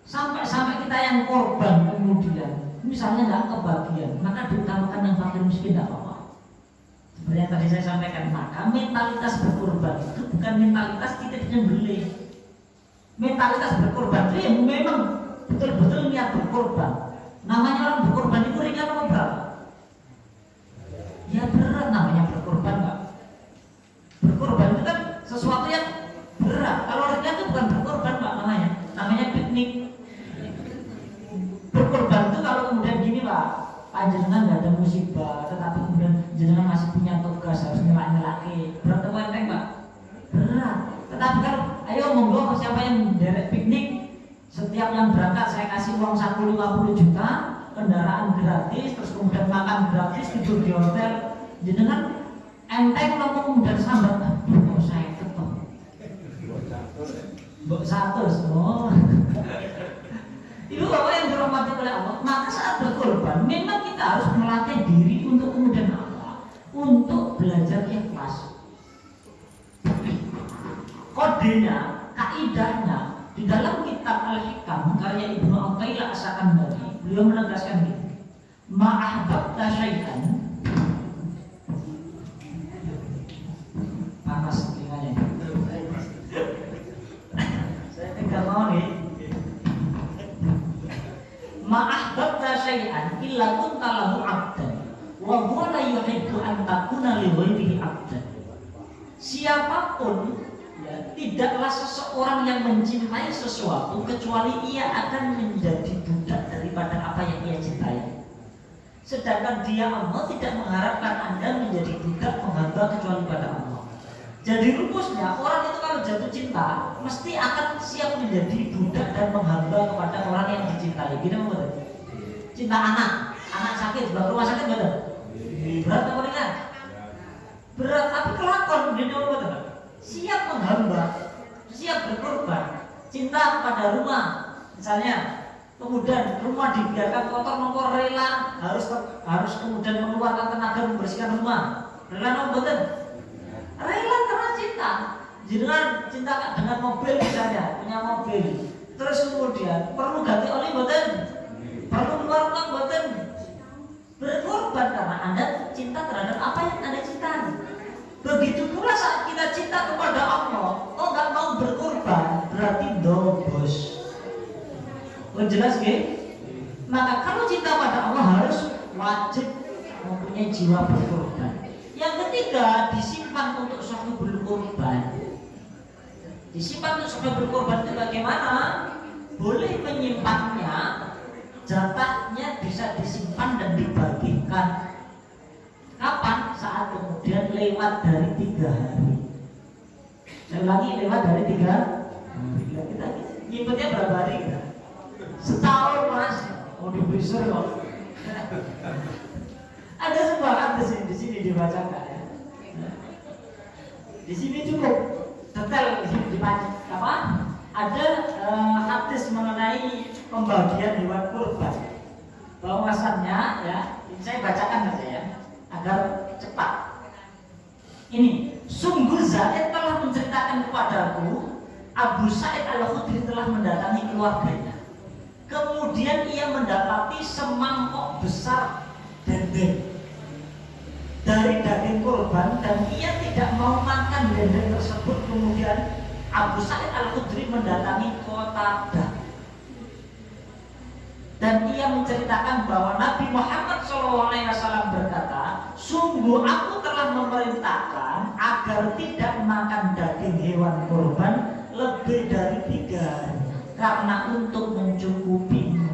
sampai kita yang korban kemudian misalnya nggak kebagian, maka diutamakan yang fakir miskin tidak apa-apa. Seperti yang tadi saya sampaikan, maka mentalitas berkorban itu bukan mentalitas kita menyembelih. Mentalitas berkorban itu yang memang betul-betul niat berkorban. Namanya orang berkorban itu ringan apa berat? Ya berat namanya berkorban, Pak. Berkorban itu kan sesuatu yang berat. Kalau ringan itu bukan berkorban, Pak, namanya piknik. Berkorban itu kalau kemudian gini, Pak, jenengan nggak ada musibah, tetapi kemudian jenengan masih punya tugas harus nyelak-nyelaki. Berat apa enteng, Pak? Berat. Tetapi kalau ayo monggo siapa yang derek piknik, setiap yang berangkat saya kasih uang saku 50 juta, kendaraan gratis, terus kemudian makan gratis, tidur di hotel. Jenengan enteng lo kemudian sambat, kok saya tetap Mbok 100. Oh. Ibu bapak yang dirahmati oleh Allah, maka saat berkorban memang kita harus melatih diri untuk kemudian apa? Untuk belajar ikhlas. Kodenya, kaidahnya di dalam kitab Al-Hikam karya Ibnu Athaillah As-Sakandari, beliau menegaskan ini: ma'ahbabta syai'an, panas telinganya. Saya tinggal mau nih. Ma'ahbabta syai'an illa kunta lahu 'abdan wa huwa la yuhibbu an takuna li ghairihi 'abdan. Siapapun ya, tidaklah seseorang yang mencintai sesuatu kecuali ia akan menjadi budak daripada apa yang ia cintai. Sedangkan dia Allah tidak mengharapkan Anda menjadi budak menghamba kecuali pada Allah. Jadi rumusnya orang itu kalau jatuh cinta mesti akan siap menjadi budak dan menghamba kepada orang yang dicintai. Gini betul? Cinta anak sakit, bawa rumah sakit betul? Berat apa ringan? Berat, tapi kelakon. Gini betul? Siap menghamba, siap berkorban. Cinta kepada rumah, misalnya, kemudian rumah dibiarkan kotor, nongkor rela harus kemudian mengeluarkan tenaga membersihkan rumah. Rela nongkor betul? Rela karena cinta. Jenengan cinta dengan mobil misalnya, punya mobil. Terus kemudian perlu ganti oli boten? Perlu keluar uang boten? Berkorban karena Anda cinta terhadap apa yang Anda cintai. Begitu pula saat kita cinta kepada Allah, oh nggak mau berkorban, berarti dobos. Oh jelas gak? Maka kalau cinta pada Allah harus wajib mempunyai jiwa berkorban. Yang ketiga, disimpan untuk suatu berkorban. Disimpan untuk suatu berkorban itu bagaimana? Boleh menyimpannya, jatahnya bisa disimpan dan dibagikan. Kapan? Saat kemudian lewat dari 3 hari. Saya ulangi, lewat dari 3 hari. Kita nyimpannya berapa hari kita? Setahun, Mas. Mau dibesar kok. Ada sebuah hadis di sini dibacakan ya. Di sini cukup detail di sini dibaca apa? Ada hadis mengenai pembagian hewan kurban. Bahwasannya ya, saya bacakan saja ya agar cepat. Ini, sungguh Zaid telah menceritakan kepadaku Abu Sa'id Al-Khudri telah mendatangi keluarganya. Kemudian ia mendapati semangkok besar dendeng dari daging kurban dan ia tidak mau makan dendeng tersebut. Kemudian Abu Sa'id Al-Khudri mendatangi kota Dan dan ia menceritakan bahwa Nabi Muhammad SAW berkata, sungguh aku telah memerintahkan agar tidak makan daging hewan kurban lebih dari 3 hari karena untuk mencukupimu.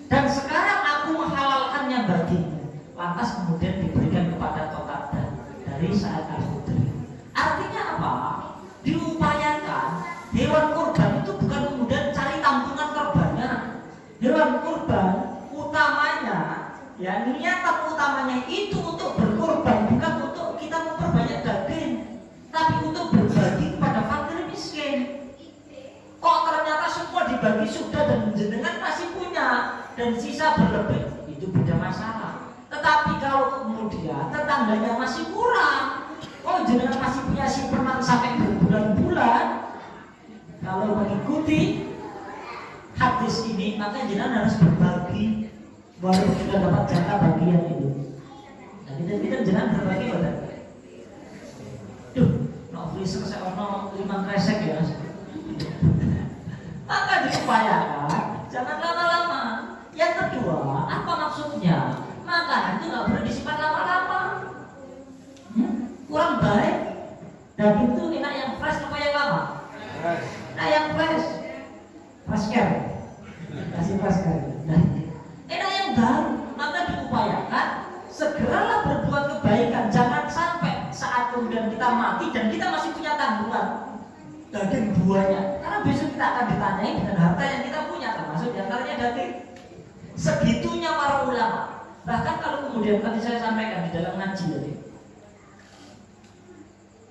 Dan sekarang aku menghalalkannya bagimu. Lantas kemudian diberikan kepada kota Dan dari Sa'id Al-Khudri. Artinya apa? Diupayakan hewan kurban itu bukan kemudian cari tampungan korbannya. Hewan kurban utamanya, ya niatan utamanya itu untuk berkorban, bukan untuk kita memperbanyak daging, tapi untuk berbagi kepada fakir miskin. Kok ternyata semua dibagi sudah dan jenengan masih punya dan sisa berlebih, itu beda masalah. Tetapi kalau kemudian tetangganya masih kurang, oh jenengan masih punya simpanan sampai berbulan-bulan, kalau mengikuti hadis ini maka jenengan harus berbagi. walaupun sudah dapat jatah bagian itu. Nah kita jangan berbagi pada. Duh, no freezer saya ono 5 kresek ya. Maka diupayakan jangan lama-lama. Yang kedua, apa maksudnya? Makanan itu nggak boleh disimpan lama-lama. Kurang baik. Daging itu enak yang fresh apa yang lama? Nah yang fresh care. Kasih fresh care. Nah, enak yang baru. Maka diupayakan segeralah berbuat kebaikan. Jangan sampai saat kemudian kita mati dan kita masih punya tanggungan daging buahnya. Karena besok kita akan ditanyai dengan harta yang kita punya, termasuk diantaranya daging. Segitunya para ulama. Bahkan kalau kemudian tadi saya sampaikan di dalam ngaji tadi,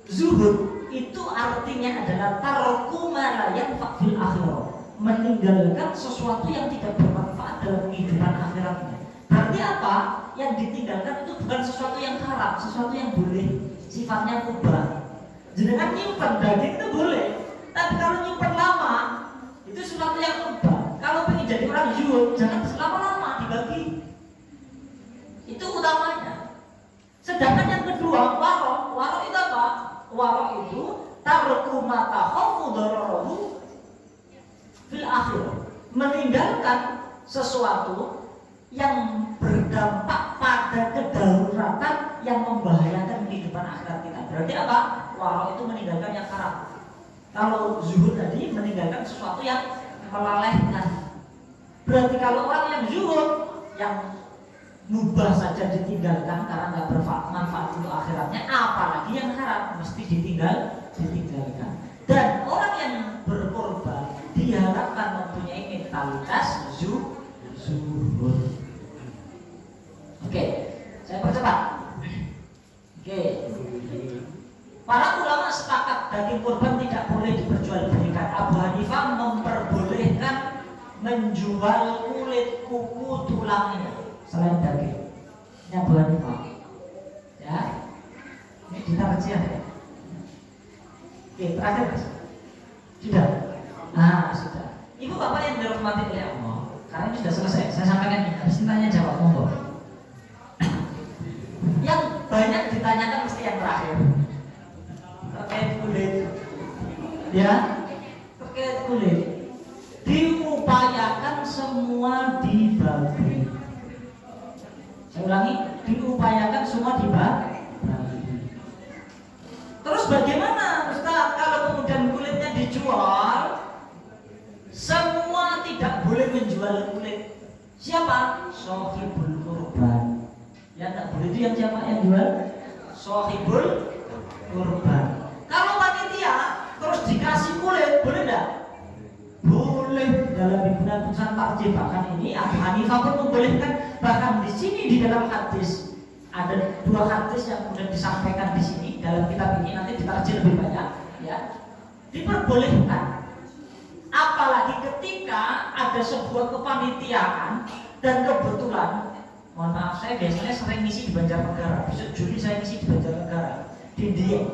zuhud itu artinya adalah tarku ma la yanfa' fil akhirah, meninggalkan sesuatu yang tidak bermanfaat dalam kehidupan akhiratnya. Berarti apa? Yang ditinggalkan itu bukan sesuatu yang haram, sesuatu yang boleh, sifatnya mubah. Jenengan nyimpen daging itu boleh, tapi kalau nyimpen lama itu sesuatu yang mubah. Kalau pengen jadi orang zuhud, jangan lama-lama dibagi. Itu utamanya. Sedangkan yang kedua, warok itu apa? Warok itu tarku ma takhafu dararahu fil akhirah, meninggalkan sesuatu yang berdampak pada kedaruratan yang membahayakan kehidupan akhirat kita. Berarti apa? Warok itu meninggalkan yang haram. Kalau zuhud tadi meninggalkan sesuatu yang melalaikan. Berarti kalau orang yang zuhud, yang mubah saja ditinggalkan karena nggak bermanfaat untuk akhiratnya, apalagi yang haram mesti ditinggalkan. Dan orang yang berkorban diharapkan mempunyai mentalitas zuhud. Oke, saya percepat. Oke. Para ulama sepakat daging kurban tidak boleh diperjualbelikan. Abu Hanifah memperbolehkan menjual kulit, kuku, tulangnya selain daging. Ini Abu Hanifah. Ya, ini kita kecil ya. Oke, terakhir mas. Sudah. Nah, sudah. Ibu bapak yang dirahmati oleh Allah, karena ini sudah selesai. Saya sampaikan ini. Habis ini tanya jawab monggo. Yang banyak ditanyakan mesti yang terakhir. Terkait kulit. Ya, terkait kulit. Diupayakan semua dibagi. Saya ulangi, diupayakan semua dibagi. Terus bagaimana Ustaz kalau kemudian kulitnya dijual? Semua tidak boleh menjual kulit. Siapa? Shahibul kurban. Yang tak boleh itu yang siapa yang jual? Shahibul kurban. Kalau panitia terus dikasih kulit, boleh enggak? Boleh. Dalam bimbingan putusan tarjih bahkan ini Abu Hanifah pun membolehkan. Bahkan di sini di dalam hadis ada 2 hadis yang kemudian disampaikan di sini dalam kitab ini, nanti ditarjih lebih banyak ya. Diperbolehkan. Apalagi ketika ada sebuah kepanitiaan dan kebetulan, mohon maaf saya biasanya sering ngisi di Banjarnegara. Besok Juli saya ngisi di Banjarnegara, di Dieng.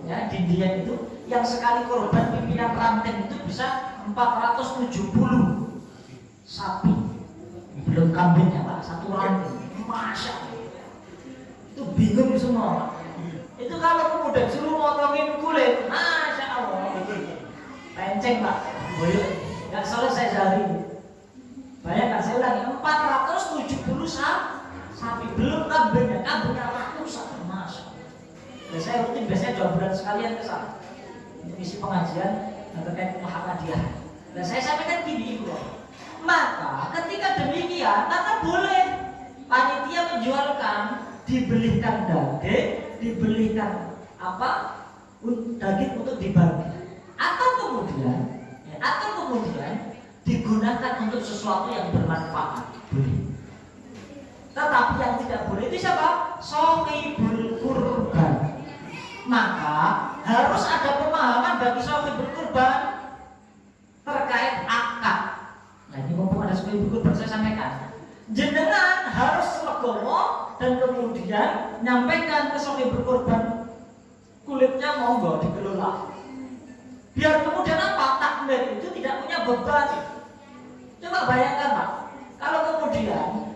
Ya, di Dieng itu yang sekali korban pimpinan ranting itu bisa 470 sapi, belum kambingnya Pak, satu ranting. Masya Allah, itu bingung semua. Itu kalau kemudian suruh motongin kulit, Masya Allah, penceng Pak, boleh nggak selesai sehari. Bayangkan, saya ulangi, 470 sapi, belum kambingnya ratusan. Masya Allah. Dan saya rutin biasanya 2 bulan sekalian ke sana untuk isi pengajian terkait Muhammadiyah. Dan saya sampaikan gini, Ibu. Maka ketika demikian, maka boleh panitia menjualkan, dibelikan daging, dibelikan daging untuk dibagi, atau kemudian digunakan untuk sesuatu yang bermanfaat. Boleh. Tetapi yang tidak boleh itu siapa? Shahibul kurban. Maka harus ada pemahaman bagi shahibul kurban terkait akad. Nah ini mumpung ada shahibul kurban saya sampaikan. Jenengan harus legowo dan kemudian nyampaikan ke shahibul kurban, kulitnya monggo dikelola. Biar kemudian takmir itu tidak punya beban. Coba bayangkan Pak, kalau kemudian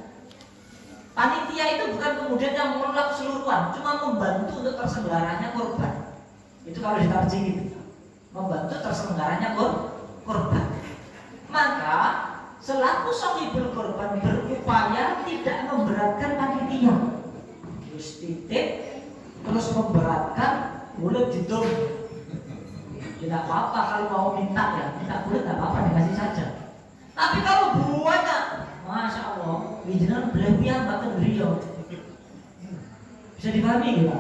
Panitia itu bukan kemudian yang mengelola keseluruhan, cuma membantu untuk terselenggaranya korban. Itu kalau ditarjih gitu, membantu terselenggaranya korban. Maka selaku sohibul korban berupaya tidak memberatkan panitia. Terus titip, terus memberatkan, boleh didom. Tidak apa-apa kalau mau minta ya, minta boleh tidak apa-apa, dikasih saja. Tapi kalau banyak, masya Allah, wijinan beliau bahkan beliau bisa dipahami gitu.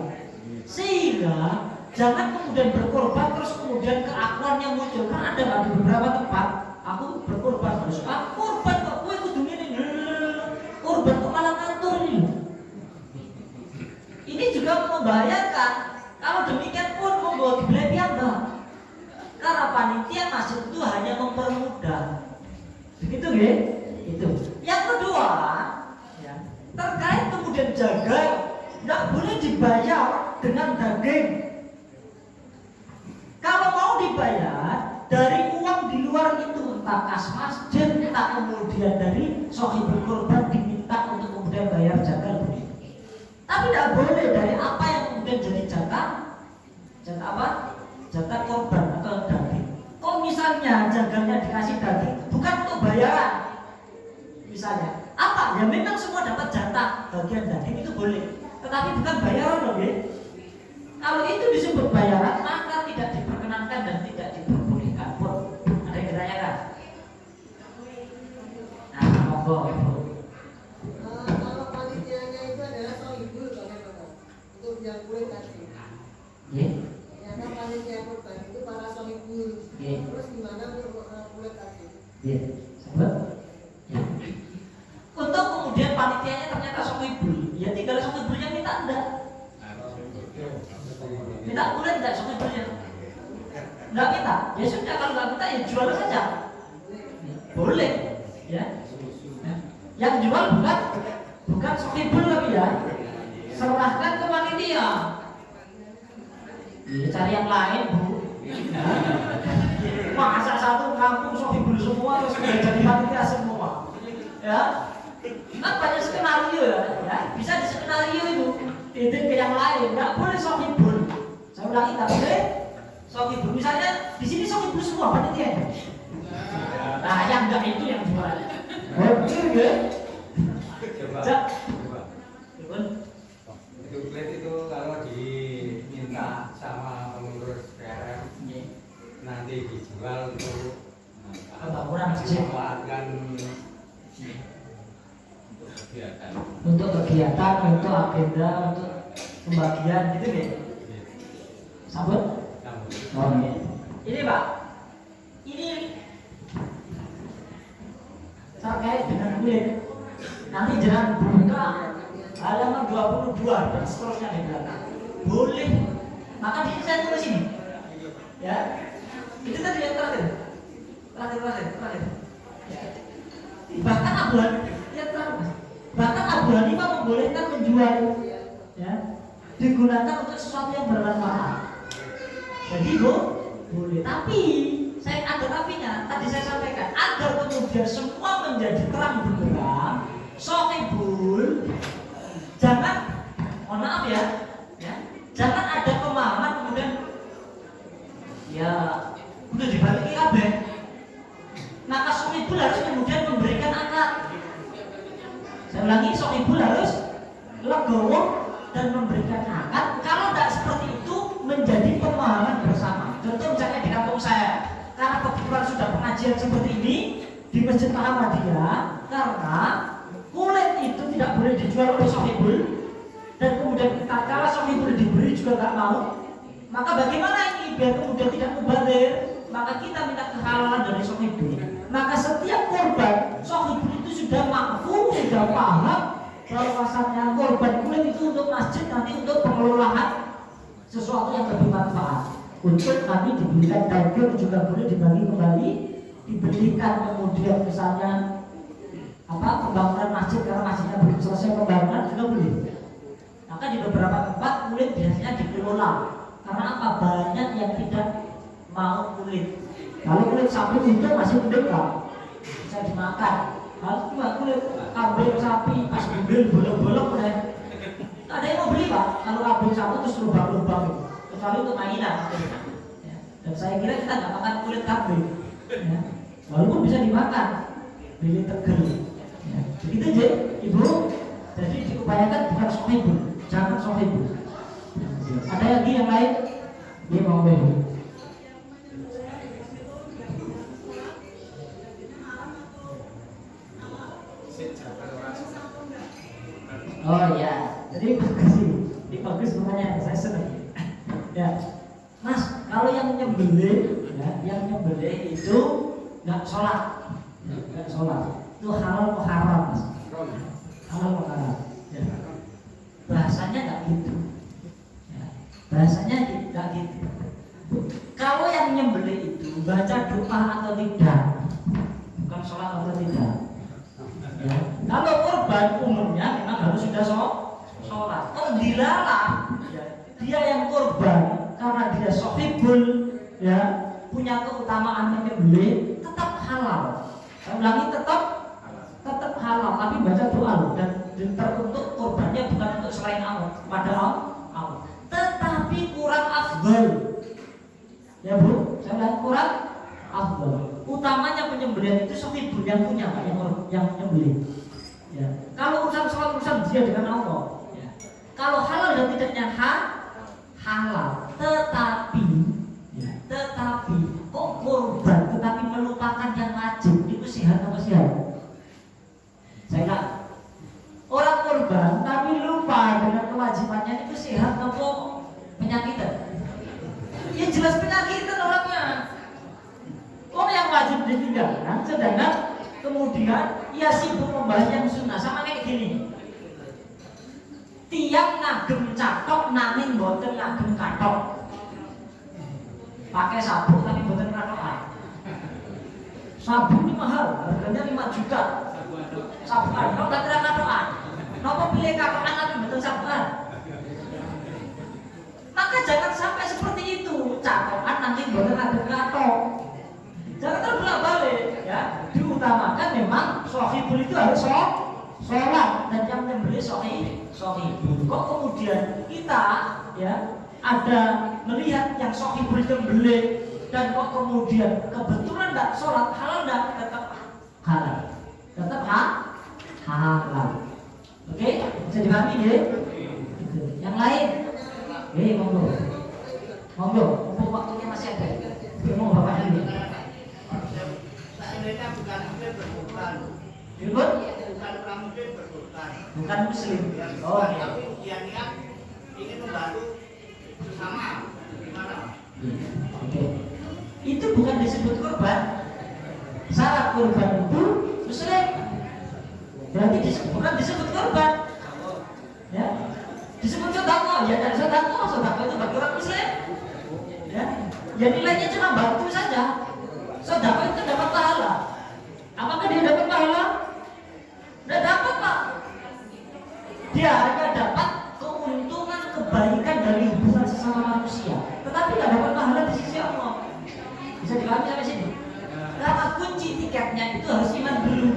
Sehingga jangan kemudian berkorban terus kemudian keakuannya muncul. Kan ada di beberapa tempat, aku berkorban terus, korban kok gue kudu ini, korban kok malah ngatur ini. Ini juga membahayakan. Kalau demikian pun membawa beliau karena panitia masuk itu hanya mempermudah. Begitu nggih? Itu. Yang kedua, ya, terkait kemudian jaga, nggak boleh dibayar dengan daging. Kalau mau dibayar dari uang di luar itu, entah kas masjid, entah kemudian dari sohibul korban diminta untuk kemudian bayar jaga. Tapi tidak boleh dari apa yang kemudian jadi jatah apa? Jatah korban atau daging. Kalau misalnya jaganya dikasih daging, bukan untuk bayaran. Misalnya, apa? Ya memang semua dapat jatah bagian daging itu boleh, tetapi bukan bayaran loh, ya. Kalau itu disebut bayaran, maka tidak diperkenankan dan tidak diperbolehkan pun. Ada yang ditanyakan? Nah, monggo. Kalau panitianya itu adalah sohibul bagaimana? Untuk yang kulit tadi. Ya. Ternyata panitia korban itu para sohibul. Terus gimana untuk kulit tadi? Ya, sahabat. Ya. Untuk kemudian panitianya ternyata sohibul, ya tinggal sohibulnya minta enggak? Minta kulit enggak sohibulnya? Enggak minta? Ya sudah, kalau enggak minta ya jual saja. Boleh, ya. Yang jual bukan sohibul tapi ya, serahkan ke panitia. Ya, cari yang lain, Bu. Masa satu kampung sohibul semua terus sudah jadi panitia semua, ya. Kan banyak skenario ya, bisa di skenario itu titip ke yang lain, nggak boleh sohibul. Saya ulangi, nggak boleh sohibul. Misalnya di sini sohibul semua panitia. Nah, yang enggak itu yang jual. Oke, ya. Coba. Itu kulit itu kalau diminta sama pengurus PRM nanti dijual untuk pembangunan masjid, untuk kegiatan, untuk agenda, untuk pembagian gitu ya. Sambut? Oh, ini Pak, ini terkait dengan kulit. Nanti jangan buka halaman 22 dan seterusnya di belakang. Boleh. Maka di sini saya tulis ini. Ya. Itu tadi yang terakhir. Terakhir. Ya. Bahkan Abu Hanifah membolehkan menjual, ya, digunakan untuk sesuatu yang bermanfaat. Jadi boleh. Tapi saya ada tapinya. Tadi saya sampaikan agar kemudian semua menjadi terang benderang, sohibul, jangan, mohon maaf ya, jangan ada pemahaman kemudian ya udah dibalik kabeh. Maka sohibul harus kemudian memberikan akad. Saya ulangi, sohibul harus legowo dan memberikan akad. Kalau tidak seperti itu menjadi pemahaman bersama. Contoh misalnya di kampung saya, karena kebetulan sudah pengajian seperti ini di Masjid Muhammadiyah, karena kulit itu tidak boleh dijual oleh sohibul dan kemudian tatkala sohibul diberi juga nggak mau, maka bagaimana ini biar kemudian tidak mubazir? Maka kita minta kehalalan dari sohibul. Maka setiap korban sohibul itu sudah mampu, sudah paham bahwasannya korban kulit itu untuk masjid, nanti untuk pengelolaan sesuatu yang lebih manfaat. Untuk nanti diberikan daging juga boleh dibagi kembali, diberikan kemudian misalnya pembangunan masjid karena masjidnya belum selesai pembangunan juga boleh. Maka di beberapa tempat kulit biasanya dikelola. Karena apa? Banyak yang tidak mau kulit. Kalau kulit sapi itu masih mendekam, bisa dimakan. Harus cuma kulit kambing sapi pas beli bolong-bolong udah. Ada yang mau beli Pak? Kalau kambing sapi terus lubang-lubang, kecuali untuk mainan. Ya. Dan saya kira kita nggak makan kulit kambing, ya. Walaupun bisa dimakan, beli tegel. Ya. Begitu aja, Ibu. Jadi diupayakan bukan sohibun, jangan sohibun. Ada lagi yang lain? Dia mau beli. Oh ya, jadi bagus ini bagus pertanyaan, saya senang. Ya, Mas, kalau yang nyembelih, ya, yang nyembelih itu nggak sholat, nggak sholat, itu halal atau haram, Mas? Halal atau haram? Ya. Bahasanya nggak gitu, ya. Bahasanya nggak gitu. Kalau yang nyembelih itu baca doa atau tidak, bukan sholat atau tidak. Ya. Kalau korban umumnya memang harus sudah sholat. Kalau dilarang, ya, dia yang korban karena dia sohibul, ya, punya keutamaan menyembelih, tetap halal. Saya ulangi, tetap halal, tapi baca doa loh, dan teruntuk korbannya bukan untuk selain Allah, pada Allah. Tetapi kurang afdal. Ya Bu, saya ulangi, kurang afdal. Utamanya penyembelihan itu sohibul yang punya, Pak, yang menyembelih. Ya. Kalau urusan sholat urusan dia dengan Allah. Ya. Kalau halal dan tidaknya halal, tetapi kok korban tetapi melupakan yang wajib, itu sehat apa sehat? Saya kira orang korban tapi lupa dengan kewajibannya, itu sehat atau penyakitan? Ya jelas penyakitan orangnya. Orang yang wajib ditinggalkan, sedangkan kemudian ia sibuk membahas yang sunnah. Sama kayak gini, tiang ngagem catok nanging boten ngagem katok, pakai sabuk tapi boten katokan. Sabuk ini mahal, harganya 5 juta. Sabukan, kok gak kira katokan? Nopo pilih katokan tapi betul sabukan? Maka jangan sampai seperti itu, catokan nanging boten ngagem katok. Jangan terbalik balik, ya. Diutamakan memang sohibul itu harus sholat, dan yang membeli sohibul. Kok kemudian kita, ya, ada melihat yang sohibul itu membeli, dan kok kemudian kebetulan tidak sholat, halal tidak? Tetap halal, tetap halal. Oke, bisa dipahami ya? Yang lain, monggo, mumpung waktunya masih ada. Mau bapak dulu. Mereka bukan muslim berkorban. Bukan orang muslim berkorban. Bukan muslim. Oh ya. Tapi dia niat ingin membantu sesama. Gimana? Oke. Itu bukan disebut korban. Syarat korban itu muslim. Berarti bukan disebut korban. Ya. Disebut sedekah. Ya, dan sedekah itu bagi orang muslim. Ya. Ya nilainya cuma bantu saja. Sedekah itu dapat pahala. Apakah dia dapat pahala? Tidak dapat, Pak. Dia hanya dapat keuntungan, kebaikan dari hubungan sesama manusia, tetapi tidak dapat pahala di sisi Allah. Bisa dipahami sampai sini? Karena kunci tiketnya itu harus iman dulu.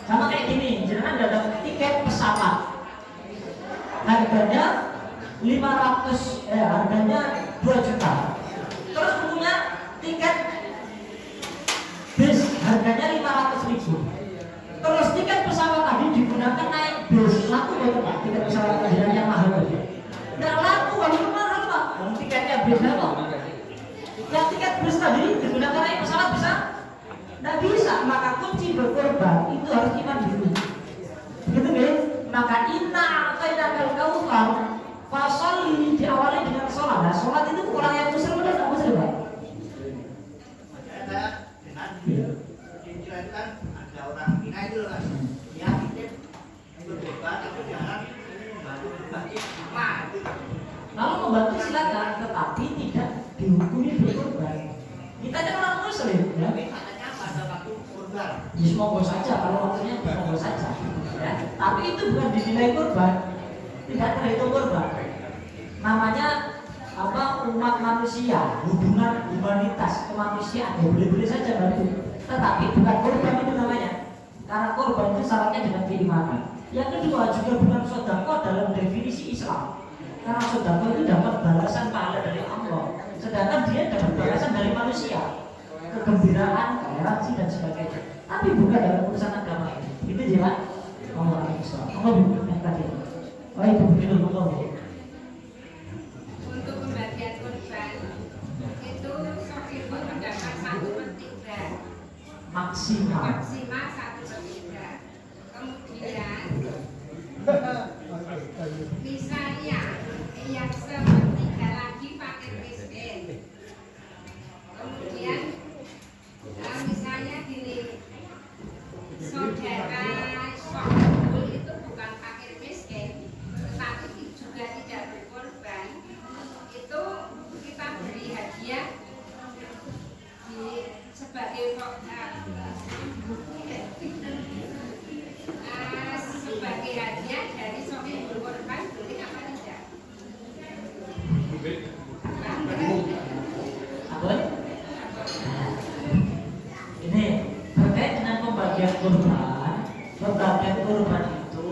Sama kayak gini, jangan dapat tiket pesawat, harganya 2 juta. Terus punya tiket bis harganya 500.000. Terus tiket pesawat tadi digunakan naik bis, laku betul Pak? Tiket pesawat tadi yang mahal tadi nggak laku, walaupun mahal Pak. Tiketnya bis apa? Yang tiket bis tadi digunakan naik pesawat bisa? Nggak bisa. Maka kunci berkorban itu harus iman dulu. Begitu guys. Maka inna atainakal kautsar fasholli diawali dengan sholat. Nah, sholat itu orang yang muslim atau tidak muslim Pak? Kan ada orang Cina itu kan, dia bikin berkorban tapi jangan membantu berbagi sama itu. Kalau membantu silakan, tetapi tidak dihukumi berkorban. Kita kan orang muslim, ya. Tapi katanya pada waktu korban. Ya semoga saja, kalau waktunya semoga saja. Ya. Tapi itu bukan dinilai korban, tidak terhitung korban. Namanya apa, umat manusia, hubungan humanitas kemanusiaan, ya boleh-boleh saja bantu. Tetapi bukan korban itu namanya. Karena korban itu syaratnya dengan keimanan. Yang kedua juga bukan sedekah dalam definisi Islam. Karena sedekah itu dapat balasan pahala dari Allah, sedangkan dia dapat balasan dari manusia, kegembiraan, toleransi dan sebagainya. Tapi bukan dalam urusan agama ini. Itu jelas. Allah Islam. Allah yang tadi. Oh itu begitu Allah. Untuk pembagian korban itu sokifo mendapat 1/3 Maksimal. maksimal 1/3. Kemudian misalnya yang 1/3 lagi fakir miskin. Kemudian misalnya gini, saudara Sohibul itu bukan fakir miskin, tetapi juga tidak berkorban. Itu kita beri hadiah sebagai sebagai hadiah dari Sohibul korban, boleh apa tidak? Apa? Ini terkait dengan pembagian korban. Pembagian korban itu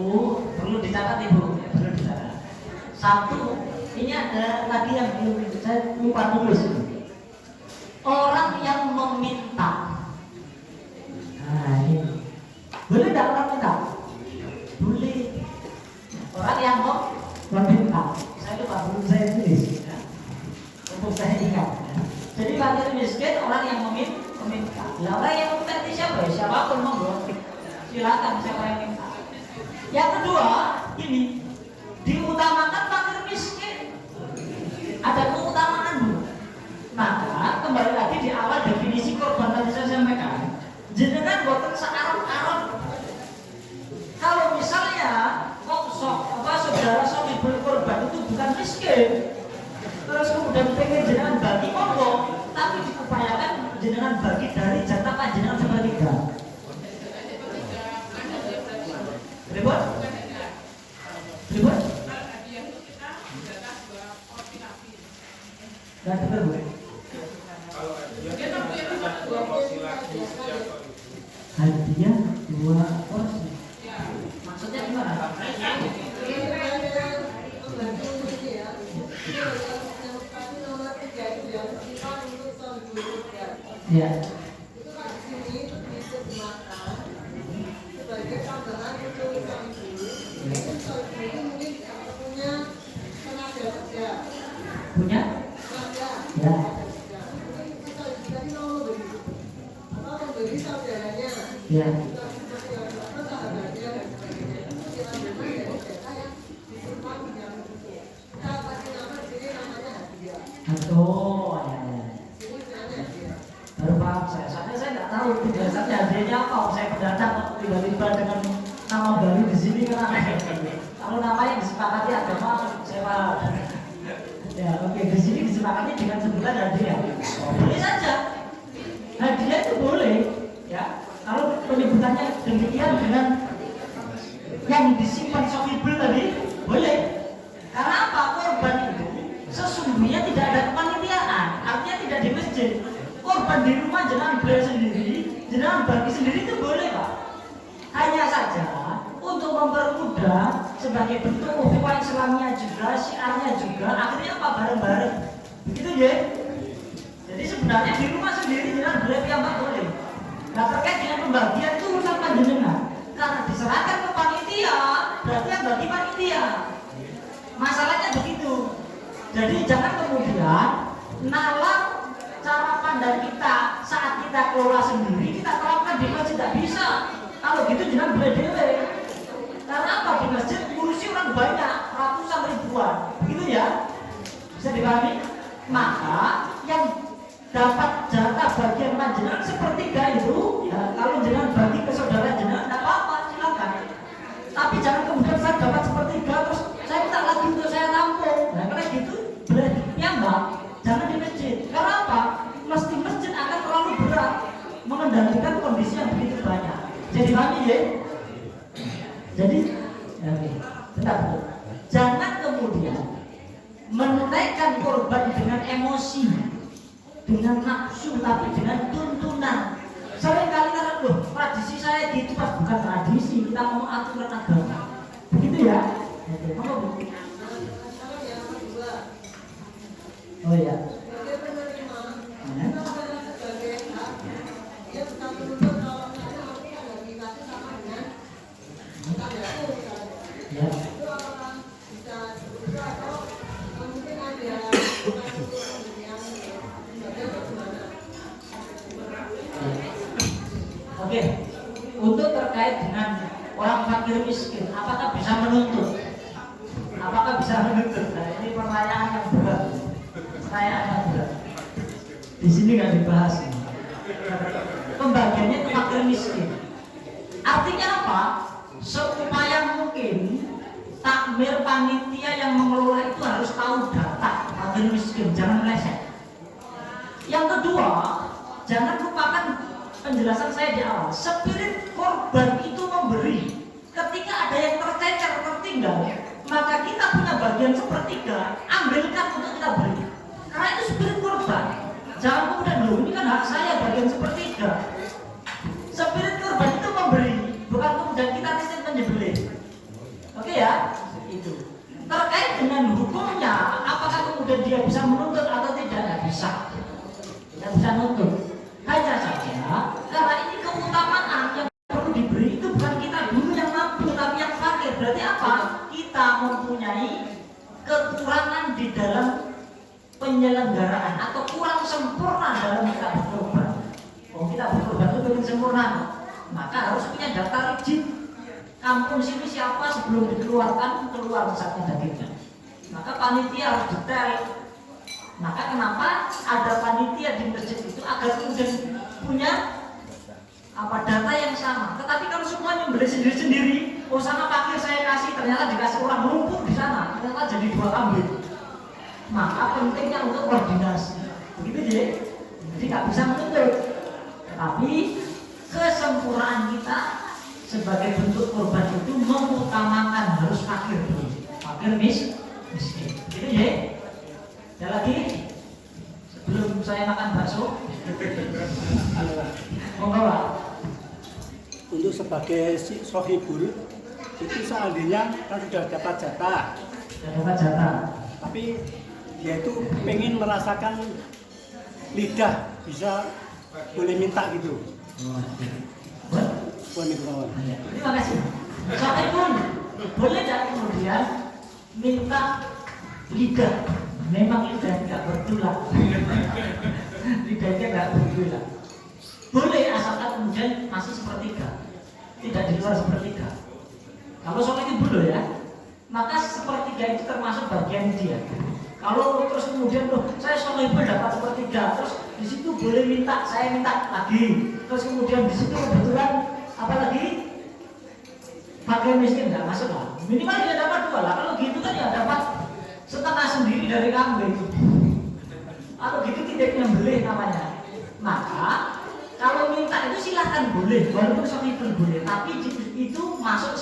perlu dicatat ibu, ya, perlu dicatat. Satu, ini ada lagi yang belum saya lupa tulis. Orang yang meminta. Nah ini boleh tidak orang minta? Boleh. Orang yang mau meminta. Saya lupa belum saya tulis. Ya. Untuk saya ingat. Ya. Jadi fakir miskin orang yang meminta. Nah, orang yang meminta itu siapa? Siapapun monggo. Silakan siapa yang minta. Yang kedua, ini diutamakan fakir miskin. Ada keutamaan bu. Maka kembali lagi di awal definisi korban tadi saya sampaikan. Jenengan boten searep-arep. Kalau misalnya saudara Sohibul korban itu bukan miskin, terus kemudian pengen jenengan bagi monggo, tapi diupayakan jenengan bagi dari jatah panjenengan sepertiga. Ribut? Ribut? Gak dengar bu? Hadiah 2 porsi. Maksudnya gimana? Ya. Punya? Ya. Ya. Aduh, baru paham saya. Soalnya saya nggak tahu biasanya hadiahnya apa. Saya pendatang tiba-tiba dengan nama baru di sini kan aneh. Kalau namanya disepakati agama, saya paham. Ya, oke. Di sini disepakati dengan sebutan hadiah. Boleh saja. Hadiah itu boleh, ya. Kalau penyebutannya demikian dengan yang disimpan Sohibul tadi, boleh. Karena apa? Korban itu sesungguhnya tidak ada kepanitiaan, artinya tidak di masjid. Korban di rumah jenengan beli sendiri, jenengan bagi sendiri itu boleh pak. Hanya saja untuk mempermudah sebagai bentuk ukhuwah Islamnya juga, syiarnya juga, akhirnya apa bareng-bareng, begitu ya. Jadi sebenarnya di rumah sendiri jenengan beli piyambak boleh. Nah terkait dengan pembagian itu urusan panjenengan, karena diserahkan ke panitia, berarti yang bagi panitia. Masalahnya begitu. Jadi jangan kemudian nalar cara pandang kita saat kita kelola sendiri kita terapkan di masjid, tidak bisa. Kalau gitu jangan beli-beli. Karena apa? Di masjid ngurusi orang banyak, ratusan ribuan, begitu ya? Bisa dipahami? Maka yang dapat jatah bagian panjenengan sepertiga itu, ya kalau jenengan bagi ke saudara jenengan tidak apa-apa, silakan. Tapi jangan kemudian saya dapat sepertiga terus saya minta lagi untuk saya tampung. Nah karena gitu ya mbak, jangan di masjid. Karena apa? Mesti masjid akan terlalu berat mengendalikan kondisi yang begitu banyak. Jadi pahami ya? Jadi, ya, tetap. Jangan kemudian menaikkan korban dengan emosi, dengan nafsu, tapi dengan tuntunan. Seringkali karena loh tradisi saya gitu Mas, bukan tradisi, kita ngomong aturan agama. Begitu ya? Oke, apa Bu? Oh iya. Ya. Oke, untuk terkait dengan orang fakir miskin, apakah bisa menuntut? Apakah bisa menuntut? Nah, ini pertanyaan yang berat. Pertanyaan yang berat. Di sini nggak dibahas. Pembagiannya ke fakir miskin. Artinya apa? Seupaya mungkin takmir panitia yang mengelola itu harus tahu data fakir miskin, jangan meleset. Yang kedua, jangan lupakan penjelasan saya di awal. Spirit korban itu memberi. Ketika ada yang tercecer, tertinggal, maka kita punya bagian sepertiga, ambilkan untuk kita beri. Karena itu spirit korban. Jangan kemudian loh, ini kan hak saya bagian sepertiga. Spirit korban itu memberi, bukan kemudian kita sistem penyembelih. Oke ya, itu. Terkait dengan hukumnya, apakah kemudian dia bisa menuntut atau tidak? Tidak bisa. Tidak bisa menuntut. Hanya saja, karena ini keutamaan yang perlu diberi itu bukan kita dulu yang mampu, tapi yang fakir. Berarti apa? Kita mempunyai kekurangan di dalam penyelenggaraan atau kurang sempurna dalam kita berkorban. Oh, kita berkorban itu belum sempurna, maka harus punya data rigid. Kampung sini siapa sebelum dikeluarkan keluar misalnya dagingnya. Maka panitia harus detail. Maka kenapa ada panitia di masjid itu agar kemudian punya data yang sama. Tetapi kalau semuanya membeli sendiri-sendiri, oh sana fakir saya kasih, ternyata dikasih orang menumpuk di sana, ternyata jadi 2 kambing. Maka pentingnya untuk koordinasi. Begitu ya. Jadi nggak bisa menuntut. Tetapi kesempurnaan kita sebagai bentuk korban itu mengutamakan harus fakir dulu. Fakir miskin. Begitu ya. Ada lagi sebelum saya makan bakso. Monggo Pak. Untuk sebagai sohibul itu seandainya kan sudah dapat jatah. Sudah dapat jatah. Tapi dia itu pengen merasakan lidah, bisa boleh minta gitu. Boleh kawan. Terima kasih. Sohibul boleh tidak kemudian minta lidah? Memang lidah tidak bertulang. Lidahnya tidak bertulang. Boleh asalkan kemudian masih sepertiga, tidak di luar sepertiga. Kalau soal itu boleh ya, maka sepertiga itu termasuk bagian dia. Kalau terus kemudian loh, saya soal itu dapat sepertiga, terus di situ boleh minta, saya minta lagi, terus kemudian di situ kebetulan apa lagi? Bagian miskin nggak masuk lah. Minimal dia dapat 2 lah. Kalau gitu kan ya dapat setengah sendiri dari kambing. Atau gitu tidak nyembelih namanya. Maka kalau minta itu silahkan boleh, walaupun sohibul boleh, tapi itu masuk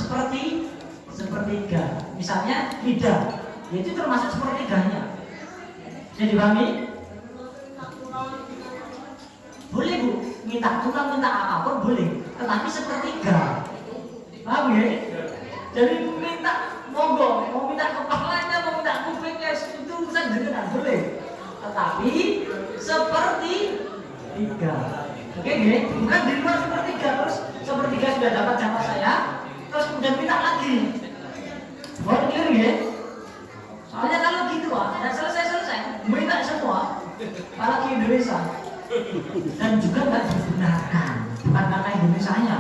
sepertiga. Misalnya lidah, ya itu termasuk sepertiganya. Jadi dipahami? Boleh Bu, tukang minta apapun boleh, tetapi sepertiga. Paham ya? Jadi minta monggo, mau minta kepalanya, mau minta kupingnya, itu urusan jenengan boleh. Tetapi sepertiga. Oke, bukan di luar sepertiga, terus sepertiga sudah dapat jatah saya, terus kemudian minta lagi. Boleh clear ya? Soalnya kalau gitu Pak, dan selesai, minta semua, apalagi Indonesia. Dan juga nggak dibenarkan, bukan karena Indonesianya.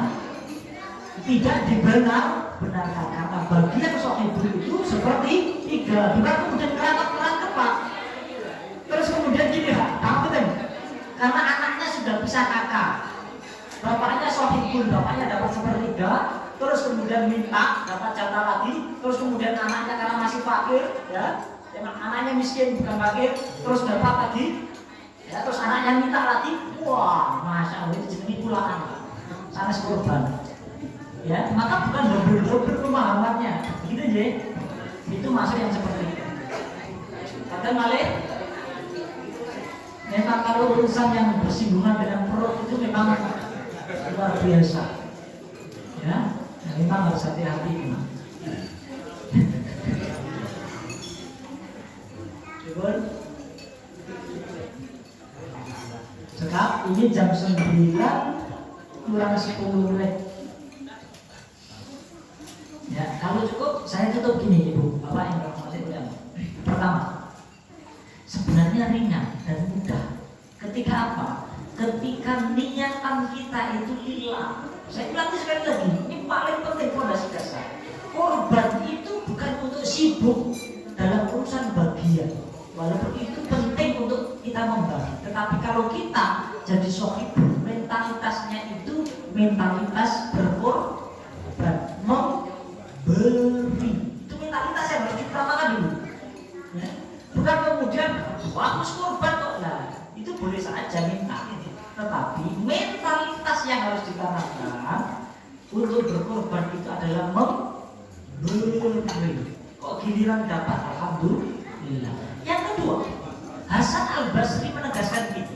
Tidak dibenarkan karena bagian sohibul itu seperti 3, bukan kemudian kerangkep Pak. Terus kemudian gini Pak, kamu karena anaknya sudah bisa kakak, bapaknya sohibul, bapaknya dapat sepertiga, terus kemudian minta dapat jatah lagi, terus kemudian anaknya karena masih fakir, ya, anaknya miskin bukan fakir, terus dapat lagi, ya, terus anaknya minta lagi, wah, masya Allah itu jenis pulaan, sanes korban, ya, maka bukan double pemahamannya, begitu ya, itu masuk yang seperti itu. Kata Malik. Memang kalau urusan yang bersinggungan dengan perut itu memang luar biasa. Ya, memang harus hati-hati memang. Coba. Sekarang ini jam 9 kurang 10 menit. Ya, kalau cukup saya tutup gini Ibu, Bapak yang berhormat ulama. Pertama, sebenarnya ringan dan mudah. Ketika apa? Ketika niatan kita itu lillah. Saya ulangi sekali lagi, ini paling penting fondasi dasar. Korban itu bukan untuk sibuk dalam urusan bagian, walaupun itu penting untuk kita membagi. Tetapi kalau kita jadi sohibul, mentalitasnya itu mentalitas berkorban, memberi. Itu mentalitas yang harus diutamakan dulu. Ya. Bukan kemudian aku korban kok lah. Itu boleh saja minta. Tetapi mentalitas yang harus ditanamkan untuk berkorban itu adalah memberi. Kok giliran dapat, alhamdulillah. Yang kedua, Hasan Al-Basri menegaskan gitu.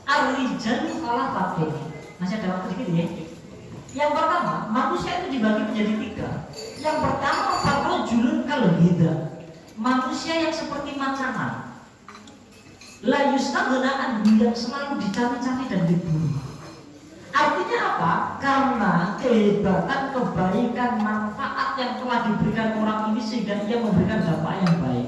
Ar-rijalu salafatun. Masih ada waktu sedikit ya. Yang pertama, manusia itu dibagi menjadi 3. Yang pertama, farrajulun kal-hida. Manusia yang seperti makanan. La yustaghna anhu, yang selalu dicari-cari dan diburu. Artinya apa? Karena kehebatan, kebaikan, manfaat yang telah diberikan orang ini sehingga ia memberikan dampak yang baik.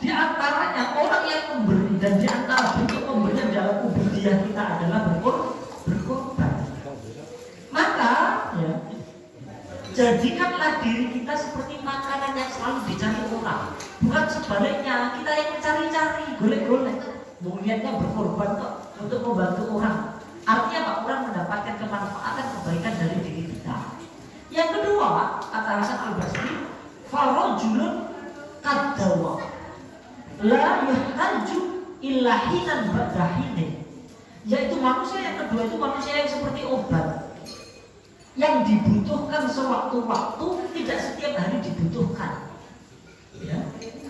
Di antaranya orang yang memberi, dan di antara bentuk pemberian dalam ubudiyah kita adalah berkorban. Maka ya, jadikanlah diri kita seperti makanan yang selalu dicari orang. Bukan sebaliknya, kita yang mencari-cari, golek-golek. Niatnya berkorban kok untuk membantu orang. Artinya apa? Orang mendapatkan kemanfaatan, kebaikan dari diri kita. Yang kedua, kata Hasan Al-Basri, farajulun kaddawa la yuhtaju illa hinan ba'dahinin. Yaitu manusia yang kedua itu manusia yang seperti obat, yang dibutuhkan sewaktu-waktu, tidak setiap hari dibutuhkan. Ya.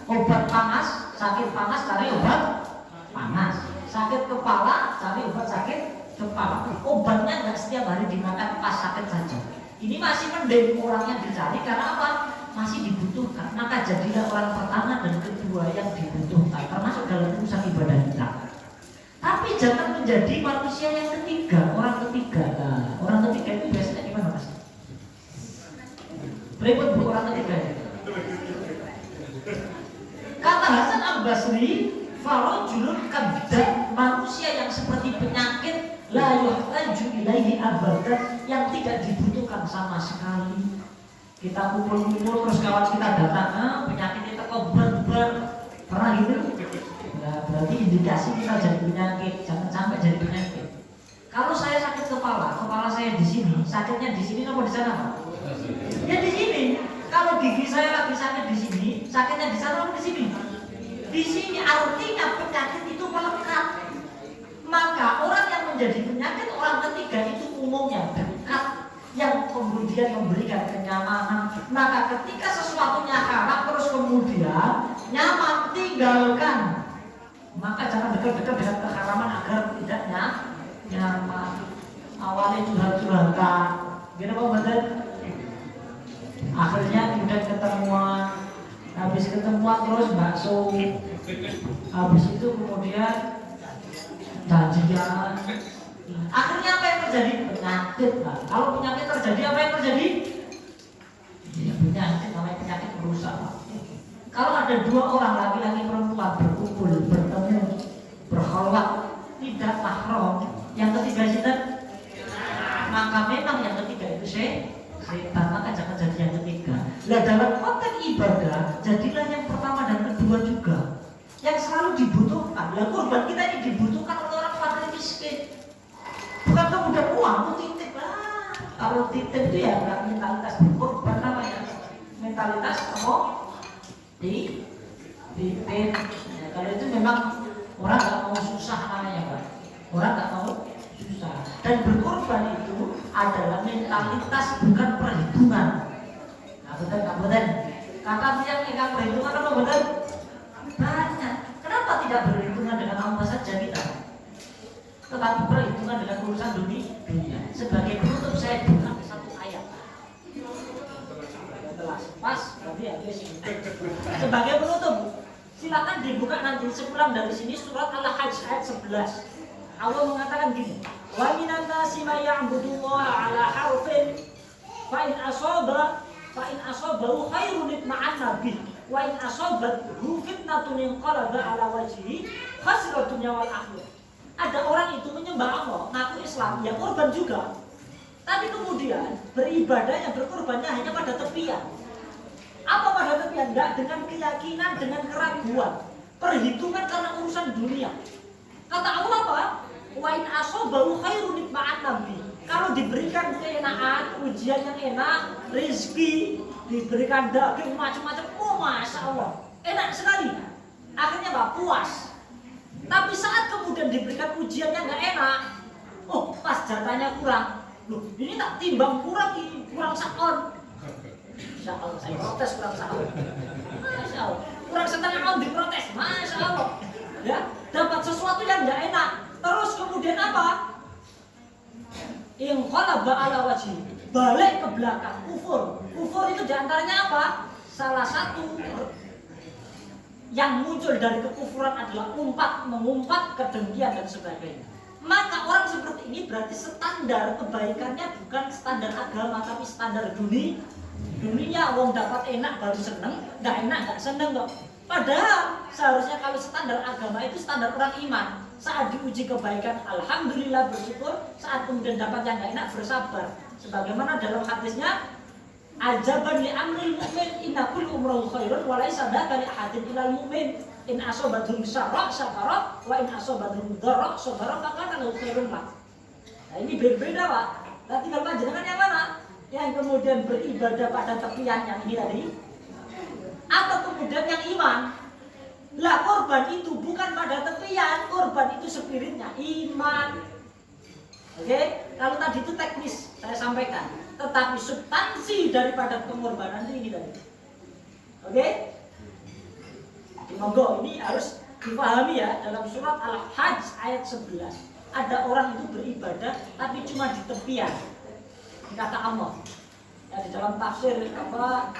Obat panas, sakit panas cari obat panas, sakit kepala cari obat sakit kepala. Obatnya nggak setiap hari dimakan, pas sakit saja. Ini masih mending orang yang dicari karena apa? Masih dibutuhkan. Maka jadilah orang pertama dan kedua yang dibutuhkan, termasuk dalam urusan ibadah kita. Tapi jangan menjadi manusia yang ketiga, orang ketiga. Nah, orang ketiga itu biasanya gimana Mas? Berikut bu orang ketiga. Kata Hasan Al-Basri, farajulun kaddan, manusia yang seperti penyakit, la yuhtaju ilaihi abadan, yang tidak dibutuhkan sama sekali. Kita kumpul-kumpul terus kawan kita datang, penyakit itu kok ber pernah gitu. Nah, berarti indikasi kita jadi penyakit, jangan sampai jadi penyakit. Kalau saya sakit kepala saya di sini, sakitnya di sini atau di sana Pak? Ya di sini. Kalau gigi saya lagi sakit di sini, sakitnya di sana atau di sini? Di sini. Artinya penyakit itu melekat. Maka orang yang menjadi penyakit orang ketiga itu umumnya dekat, yang kemudian memberikan kenyamanan. Maka ketika sesuatunya haram terus kemudian nyaman, tinggalkan. Maka jangan dekat-dekat dengan keharaman agar tidak nyaman. Awalnya curhat-curhatan, gini Pak Badan. Akhirnya udah ketemuan, habis ketemuan terus bakso, habis itu kemudian janjian. Akhirnya apa yang terjadi? Penyakit lah. Kalau penyakit terjadi, apa yang terjadi? Ya, penyakit, namanya penyakit merusak. Kalau ada 2 orang laki-laki perempuan berkumpul, bertemu, berkholwat, tidak mahram, yang ketiga setan, maka memang yang ketiga itu setan, maka jangan jadi yang ketiga. Nah, dalam konteks ibadah, jadilah yang pertama dan kedua juga, yang selalu dibutuhkan. Lah korban kita ini dibutuhkan oleh orang fakir miskin. Bukan kemudian uang itu titip lah. Kalau titip itu ya bukan mentalitas berkorban namanya, mentalitas apa? Titip. Ya, kalau itu memang orang nggak mau susah namanya Pak. Orang nggak mau susah. Dan berkorban itu adalah mentalitas, bukan perhitungan. Nah betul. Kata yang ikan perhitungan apa betul? Banyak. Kenapa tidak berhitungan dengan Allah saja kita? Tetapi perhitungan dengan urusan dunia. Sebagai penutup saya buka satu ayat. Pas, berarti habis. Sebagai penutup, silakan dibuka nanti sepulang dari sini surat Al-Hajj ayat 11. Allah mengatakan gini, wa minan nasi may ya'budullaha ala harfin fa in asabahu khairun itma'anna bih wa in asabathu fitnatun inqalaba ala wajhihi khasira dunya wal akhirah. Ada orang itu menyembah Allah, ngaku Islam, ya korban juga. Tapi kemudian beribadahnya, berkorbannya hanya pada tepian. Apa pada tepian? Enggak dengan keyakinan, dengan keraguan, perhitungan karena urusan dunia. Kata Allah apa? Wa in asabahu khairun itma'anna bih. Kalau diberikan keenaan, ujian yang enak, rezeki, diberikan daging macam-macam, oh masya Allah, enak sekali. Akhirnya Pak puas. Tapi saat kemudian diberikan ujian yang nggak enak, oh pas jatahnya kurang, loh ini tak timbang kurang ini, kurang sakon. Masya Allah, saya protes kurang sakon. Masya Allah, kurang setengah on diprotes, masya Allah. Ya, dapat sesuatu yang nggak enak, terus kemudian apa? Inqalaba ala wajhi, balik ke belakang, kufur. Kufur itu diantaranya apa? Salah satu yang muncul dari kekufuran adalah mengumpat kedengkian dan sebagainya. Maka orang seperti ini berarti standar kebaikannya bukan standar agama tapi standar dunia. Wong dapat enak baru seneng, nggak enak nggak seneng kok. Padahal seharusnya kalau standar agama itu standar orang iman. Saat diuji kebaikan, alhamdulillah bersyukur. Saat kemudian dapat yang gak enak, bersabar. Sebagaimana dalam hadisnya, ajaban li amril mu'min inna kulli umrahu khairun wa laisa dzaka li ahadin ilal mu'min in asabathum syarra syakara wa in asabathum dharra sabara maka lahu khairun lah. Nah ini berbeda Pak. Nah tinggal panjenengan yang mana? Yang kemudian beribadah pada tepian yang ini tadi, atau kemudian yang iman. Lah korban itu bukan pada tepian, korban itu spiritnya, iman. Oke, kalau tadi itu teknis saya sampaikan, tetapi substansi daripada pengorbanan ini tadi. Oke? Monggo ini harus dipahami ya, dalam surat Al-Hajj ayat 11. Ada orang itu beribadah tapi cuma di tepian. Kata Allah. Ya, di dalam tafsir apa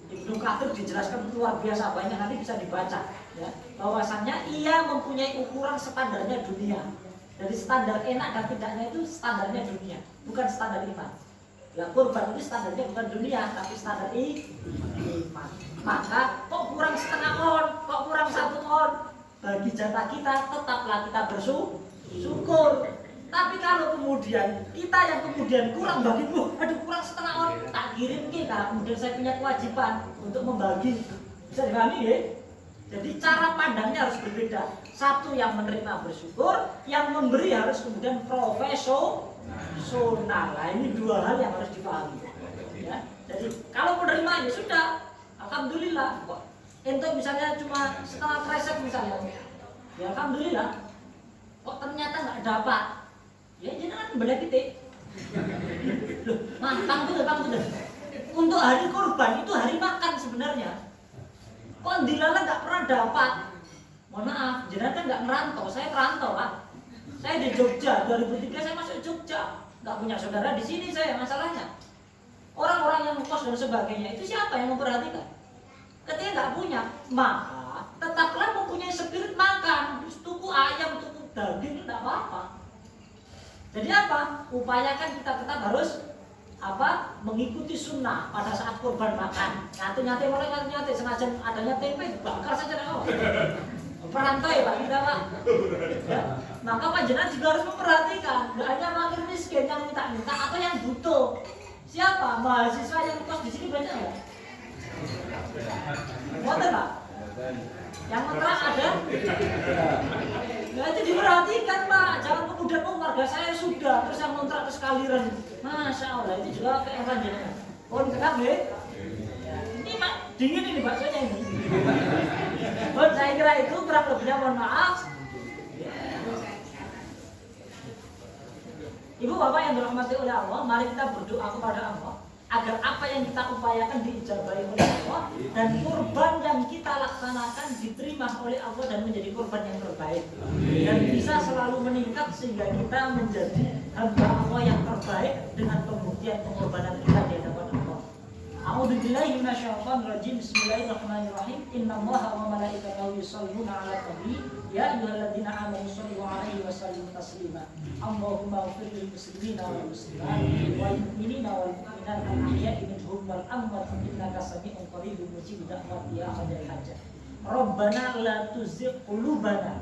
Ibnu Katsir dijelaskan luar biasa banyak, nanti bisa dibaca ya, bahwasannya ia mempunyai ukuran standarnya dunia. Jadi standar enak dan tidaknya itu standarnya dunia, bukan standar iman. Ya kurban itu standarnya bukan dunia, tapi standar iman. Maka kok kurang setengah on, kok kurang 1 on, bagi jatah kita tetaplah kita bersyukur. Tapi kalau kemudian kita yang kemudian kurang bagi, aduh kurang setengah on, tak kirim ke, karena kemudian saya punya kewajiban untuk membagi. Bisa dipahami ya? Jadi cara pandangnya harus berbeda. Satu yang menerima bersyukur, yang memberi harus kemudian profesional. Nah ini 2 hal yang harus dipahami. Ya? Jadi kalau menerima ya sudah, alhamdulillah. Kok ente misalnya cuma setengah kresek misalnya, ya alhamdulillah. Kok ternyata nggak dapat? Ya jangan beli titik. Loh, mantang tuh. Untuk hari kurban itu hari makan sebenarnya. Kok dilala nggak pernah dapat? Mohon maaf, jenengan kan nggak merantau, saya merantau Pak. Saya di Jogja, 2003 saya masuk Jogja, nggak punya saudara di sini saya masalahnya. Orang-orang yang kos dan sebagainya itu siapa yang memperhatikan? Ketika nggak punya, maka tetaplah mempunyai spirit makan, tuku ayam, tuku daging itu nggak apa-apa. Jadi apa? Upayakan kita tetap harus apa? Mengikuti sunnah pada saat kurban makan. Nyate mulai nyate senajan adanya tempe bakar saja dah. Perantai Pak kita Pak. Ya. Maka panjenengan juga harus memperhatikan, nggak hanya fakir miskin yang minta-minta atau yang butuh. Siapa? Mahasiswa yang kos di sini banyak nggak? Betul Pak? Yang kontrak ada? Nah itu diperhatikan Pak, jangan kemudian warga saya sudah, terus yang kontrak terus kaliran. Masya Allah, itu juga PR panjenengan. Pohon kenapa ya? Ini Pak, dingin ini baksonya ini. Bon, saya kira itu kurang lebihnya mohon maaf. Ibu bapak yang dirahmati oleh Allah, mari kita berdoa kepada Allah agar apa yang kita upayakan diijabahi oleh Allah dan kurban yang kita laksanakan diterima oleh Allah dan menjadi kurban yang terbaik dan bisa selalu meningkat sehingga kita menjadi hamba Allah yang terbaik dengan pembuktian pengorbanan kita di hadapan Allah. A'udzubillahi minasyaitonir rajim. Bismillahirrahmanirrahim. Innallaha wa malaikatahu yusholluna 'alan nabi ya ayyuhalladzina amanu shollu 'alaihi wa sallimu taslima. Allahumma ighfir lil muslimina wal muslimat wal mu'minina wal mu'minat al ahya'i minhum wal amwat innaka sami'un qaribun mujibud da'wati ya qadil hajat. Rabbana la tuzigh qulubana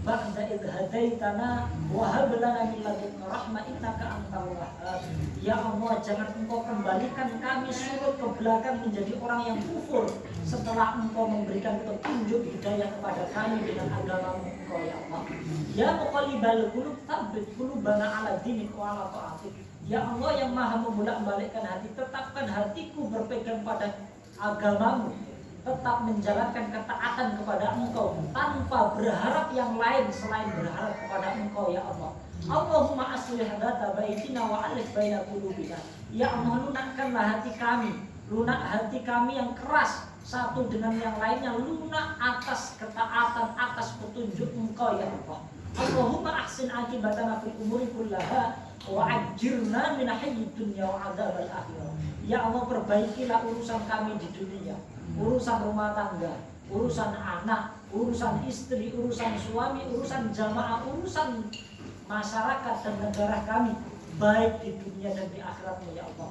ba'da idh hadaitana wa hab lana min ladunka rahmah innaka antal wahhab. Ya Allah, jangan Engkau kembalikan kami surut ke belakang menjadi orang yang kufur setelah Engkau memberikan petunjuk hidayah kepada kami dengan agama Engkau ya Allah. Ya muqallibal qulub tsabbit qulubana ala dinik wa ala ta'atik. Ya Allah yang Maha membolak-balikkan hati, tetapkan hatiku berpegang pada agamamu, tetap menjalankan ketaatan kepada Engkau tanpa berharap yang lain selain berharap kepada Engkau ya Allah. Allahumma aslih dzata baitina wa alif baina qulubina. Ya Allah, lunakkanlah hati kami, lunak hati kami yang keras satu dengan yang lainnya, lunak atas ketaatan, atas petunjuk Engkau ya Allah. Allahumma ahsin akibatana fil umuri kullaha wa ajirna min hayyid dunya wa adzabal akhirah. Ya Allah, perbaikilah urusan kami di dunia, urusan rumah tangga, urusan anak, urusan istri, urusan suami, urusan jamaah, urusan masyarakat dan negara kami, baik di dunia dan di akhiratmu ya Allah.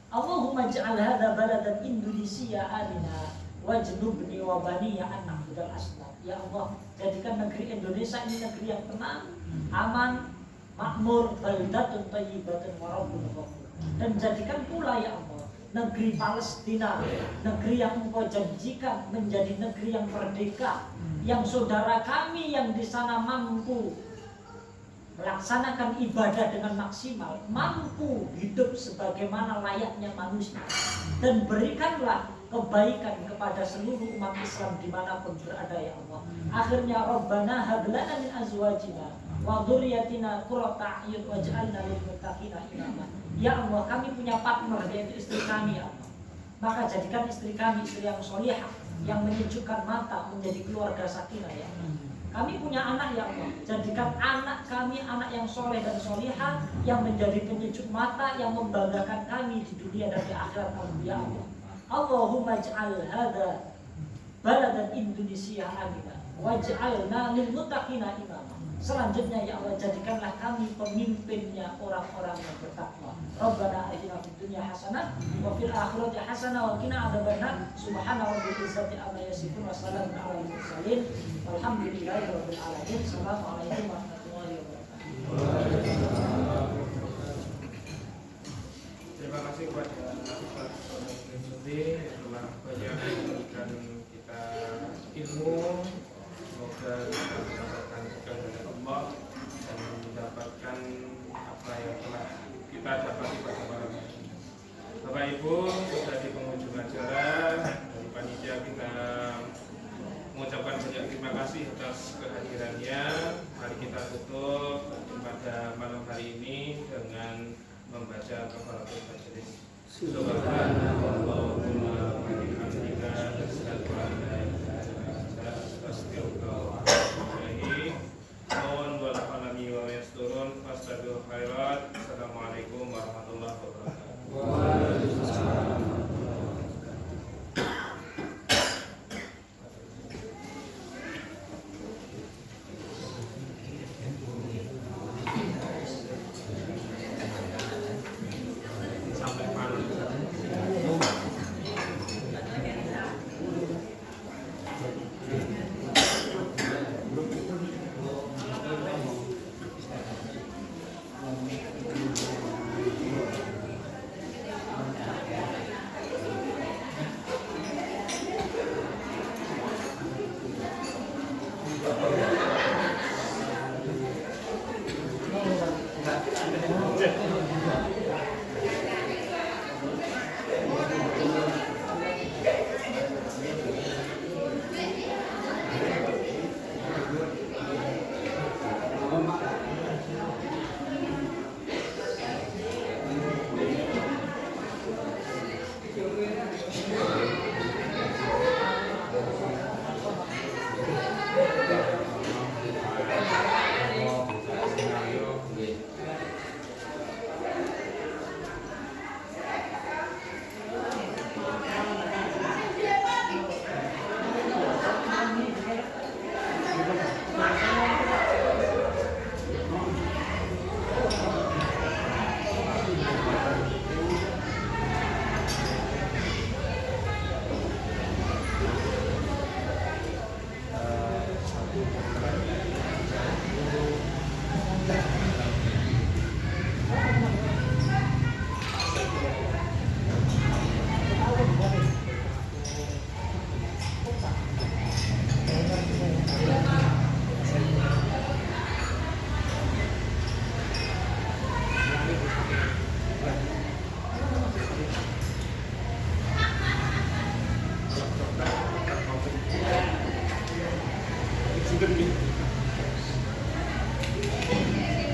Allahumma ja'al hadha baladan Indonesia amina wajnubni wa baniya an na'budal asnam. Ya Allah, jadikan negeri Indonesia ini negeri yang tenang, aman, makmur, baldatun thayyibatun wa rabbun ghafur. Dan jadikan pula ya Allah negeri Palestina, negeri yang Engkau janjikan menjadi negeri yang merdeka, yang saudara kami yang di sana mampu melaksanakan ibadah dengan maksimal, mampu hidup sebagaimana layaknya manusia, dan berikanlah kebaikan kepada seluruh umat Islam dimanapun berada ya Allah. Akhirnya Rabbana hab lana min azwajina wa dzurriyyatina qurrata a'yun waj'alna lil muttaqina imama. Ya Allah, kami punya partner yaitu istri kami ya Allah. Maka jadikan istri kami istri yang solihah, yang menyejukkan mata, menjadi keluarga sakinah ya Allah. Kami punya anak ya Allah, jadikan anak kami anak yang soleh dan solihah, yang menjadi penyejuk mata, yang membanggakan kami di dunia dan di akhirat ya Allah. Allahumma ij'al hadza baladan Indonesia aminah waj'alna lil muttaqina imama. Selanjutnya ya Allah, jadikanlah kami pemimpinnya orang-orang yang bertakwa. Rabbana atina fid dunya hasanah wa fil akhirati hasanah wa qina adzabannar. Subhana rabbil izzati amma yasifun wa salamun alal mursalin walhamdulillahi rabbil alamin. Assalamualaikum warahmatullahi wabarakatuh. Terima kasih kepada Ustaz Sudi telah banyak memberikan kita ilmu. Semoga kita mendapatkan berkah dari Allah dan mendapatkan apa yang telah kita dapati pada malam ini. Bapak Ibu, sudah di penghujung acara, dari panitia kita mengucapkan banyak terima kasih atas kehadirannya. Mari kita tutup pada malam hari ini dengan membaca kafaratul majlis. Subhanallahumma wa bihamdika asyhadu an la ilaha illa anta astaghfiruka wa atubu ilaik. Mohon wal alami wa yasturun fastabiqul khairat. Assalamualaikum warahmatullahi wabarakatuh. Waalaikumsalam.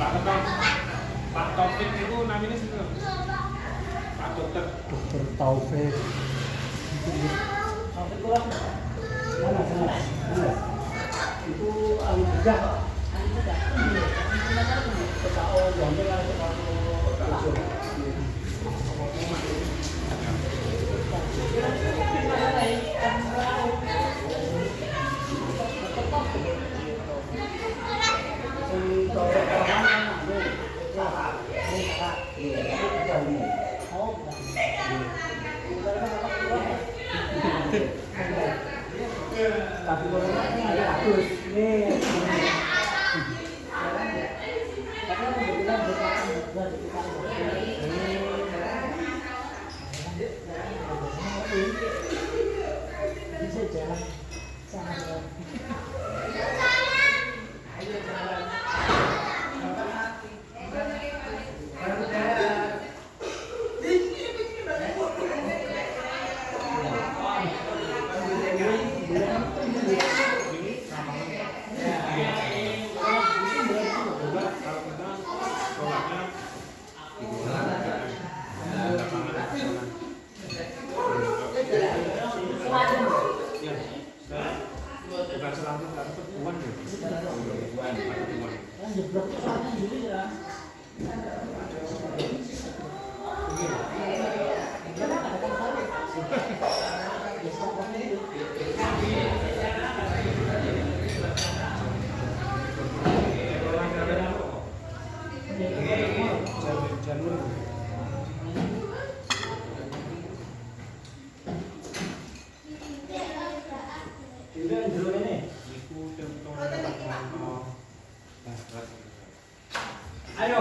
Pak Taufik itu namanya siapa? Pak Dokter. Dokter Taufik. Sampai kurang. Mana sana? Itu ahli bedah. Ahli bedah. Oh, jangan lah tapi kalau ini ada bagus nih. Bisa jalan sama Bukan selalu pertemuan ya. jeblok soalnya dulu ya. Ayo,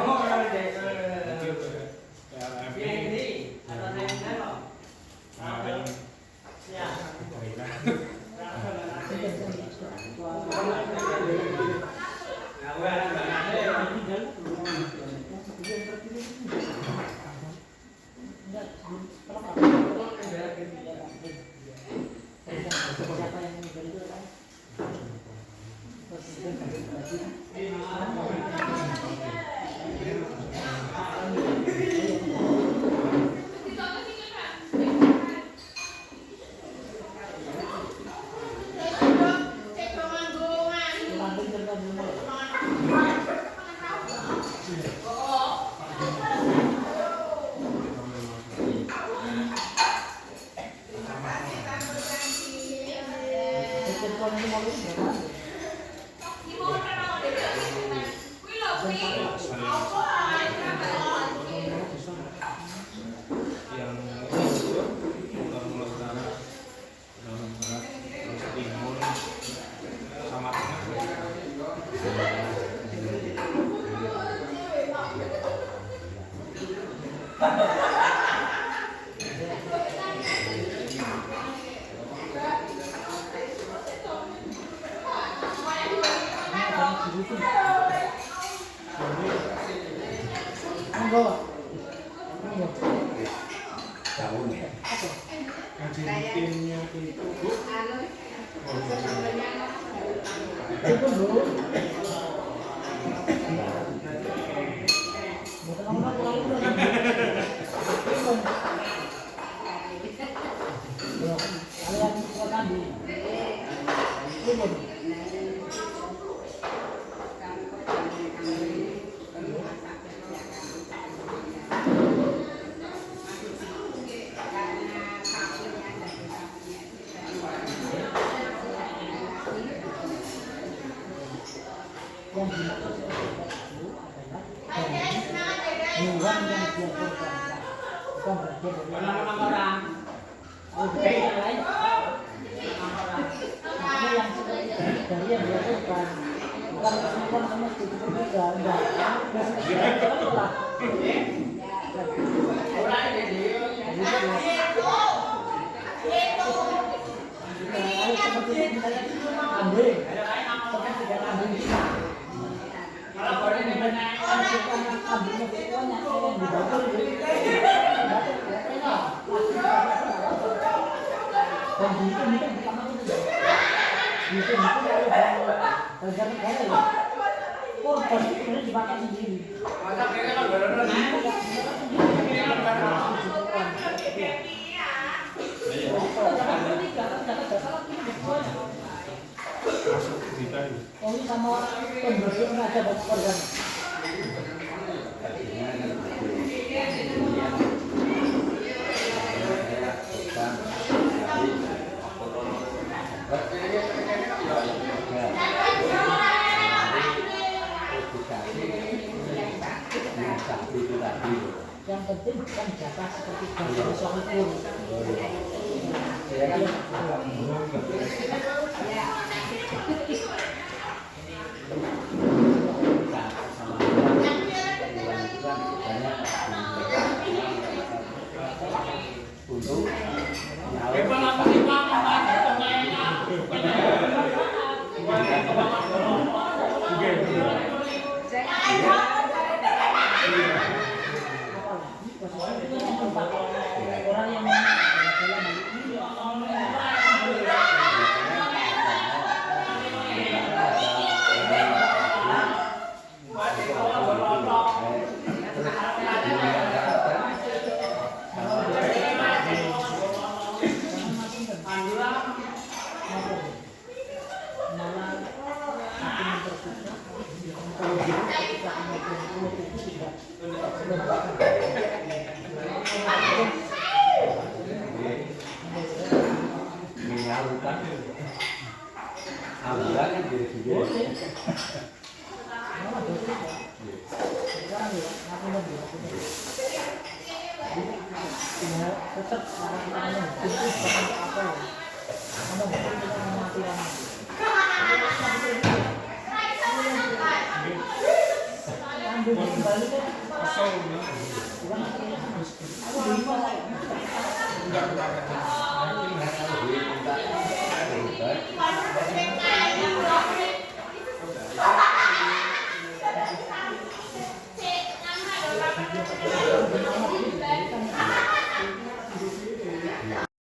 Timnya itu Bu. Itu dulu. Yang dimaksud itu adalah hewan yang dia korbankan bukan bagian dari orang. Oh, bukan yang lain. Makanya yang dari yang dia korban bukan kesimpulan sama seperti juga enggak. Itu lah. Kambing, seperti tiga kambing. Dan dipakai sendiri. Masa mereka kan bener-bener Oh ini sama pembersih aja buat organ. Yang penting bukan jatah seperti gambar suami pun. Orang yang tetap orang-orang itu apa ya? Kamu mungkin kita mati lama. Ambil kembali kan? Enggak.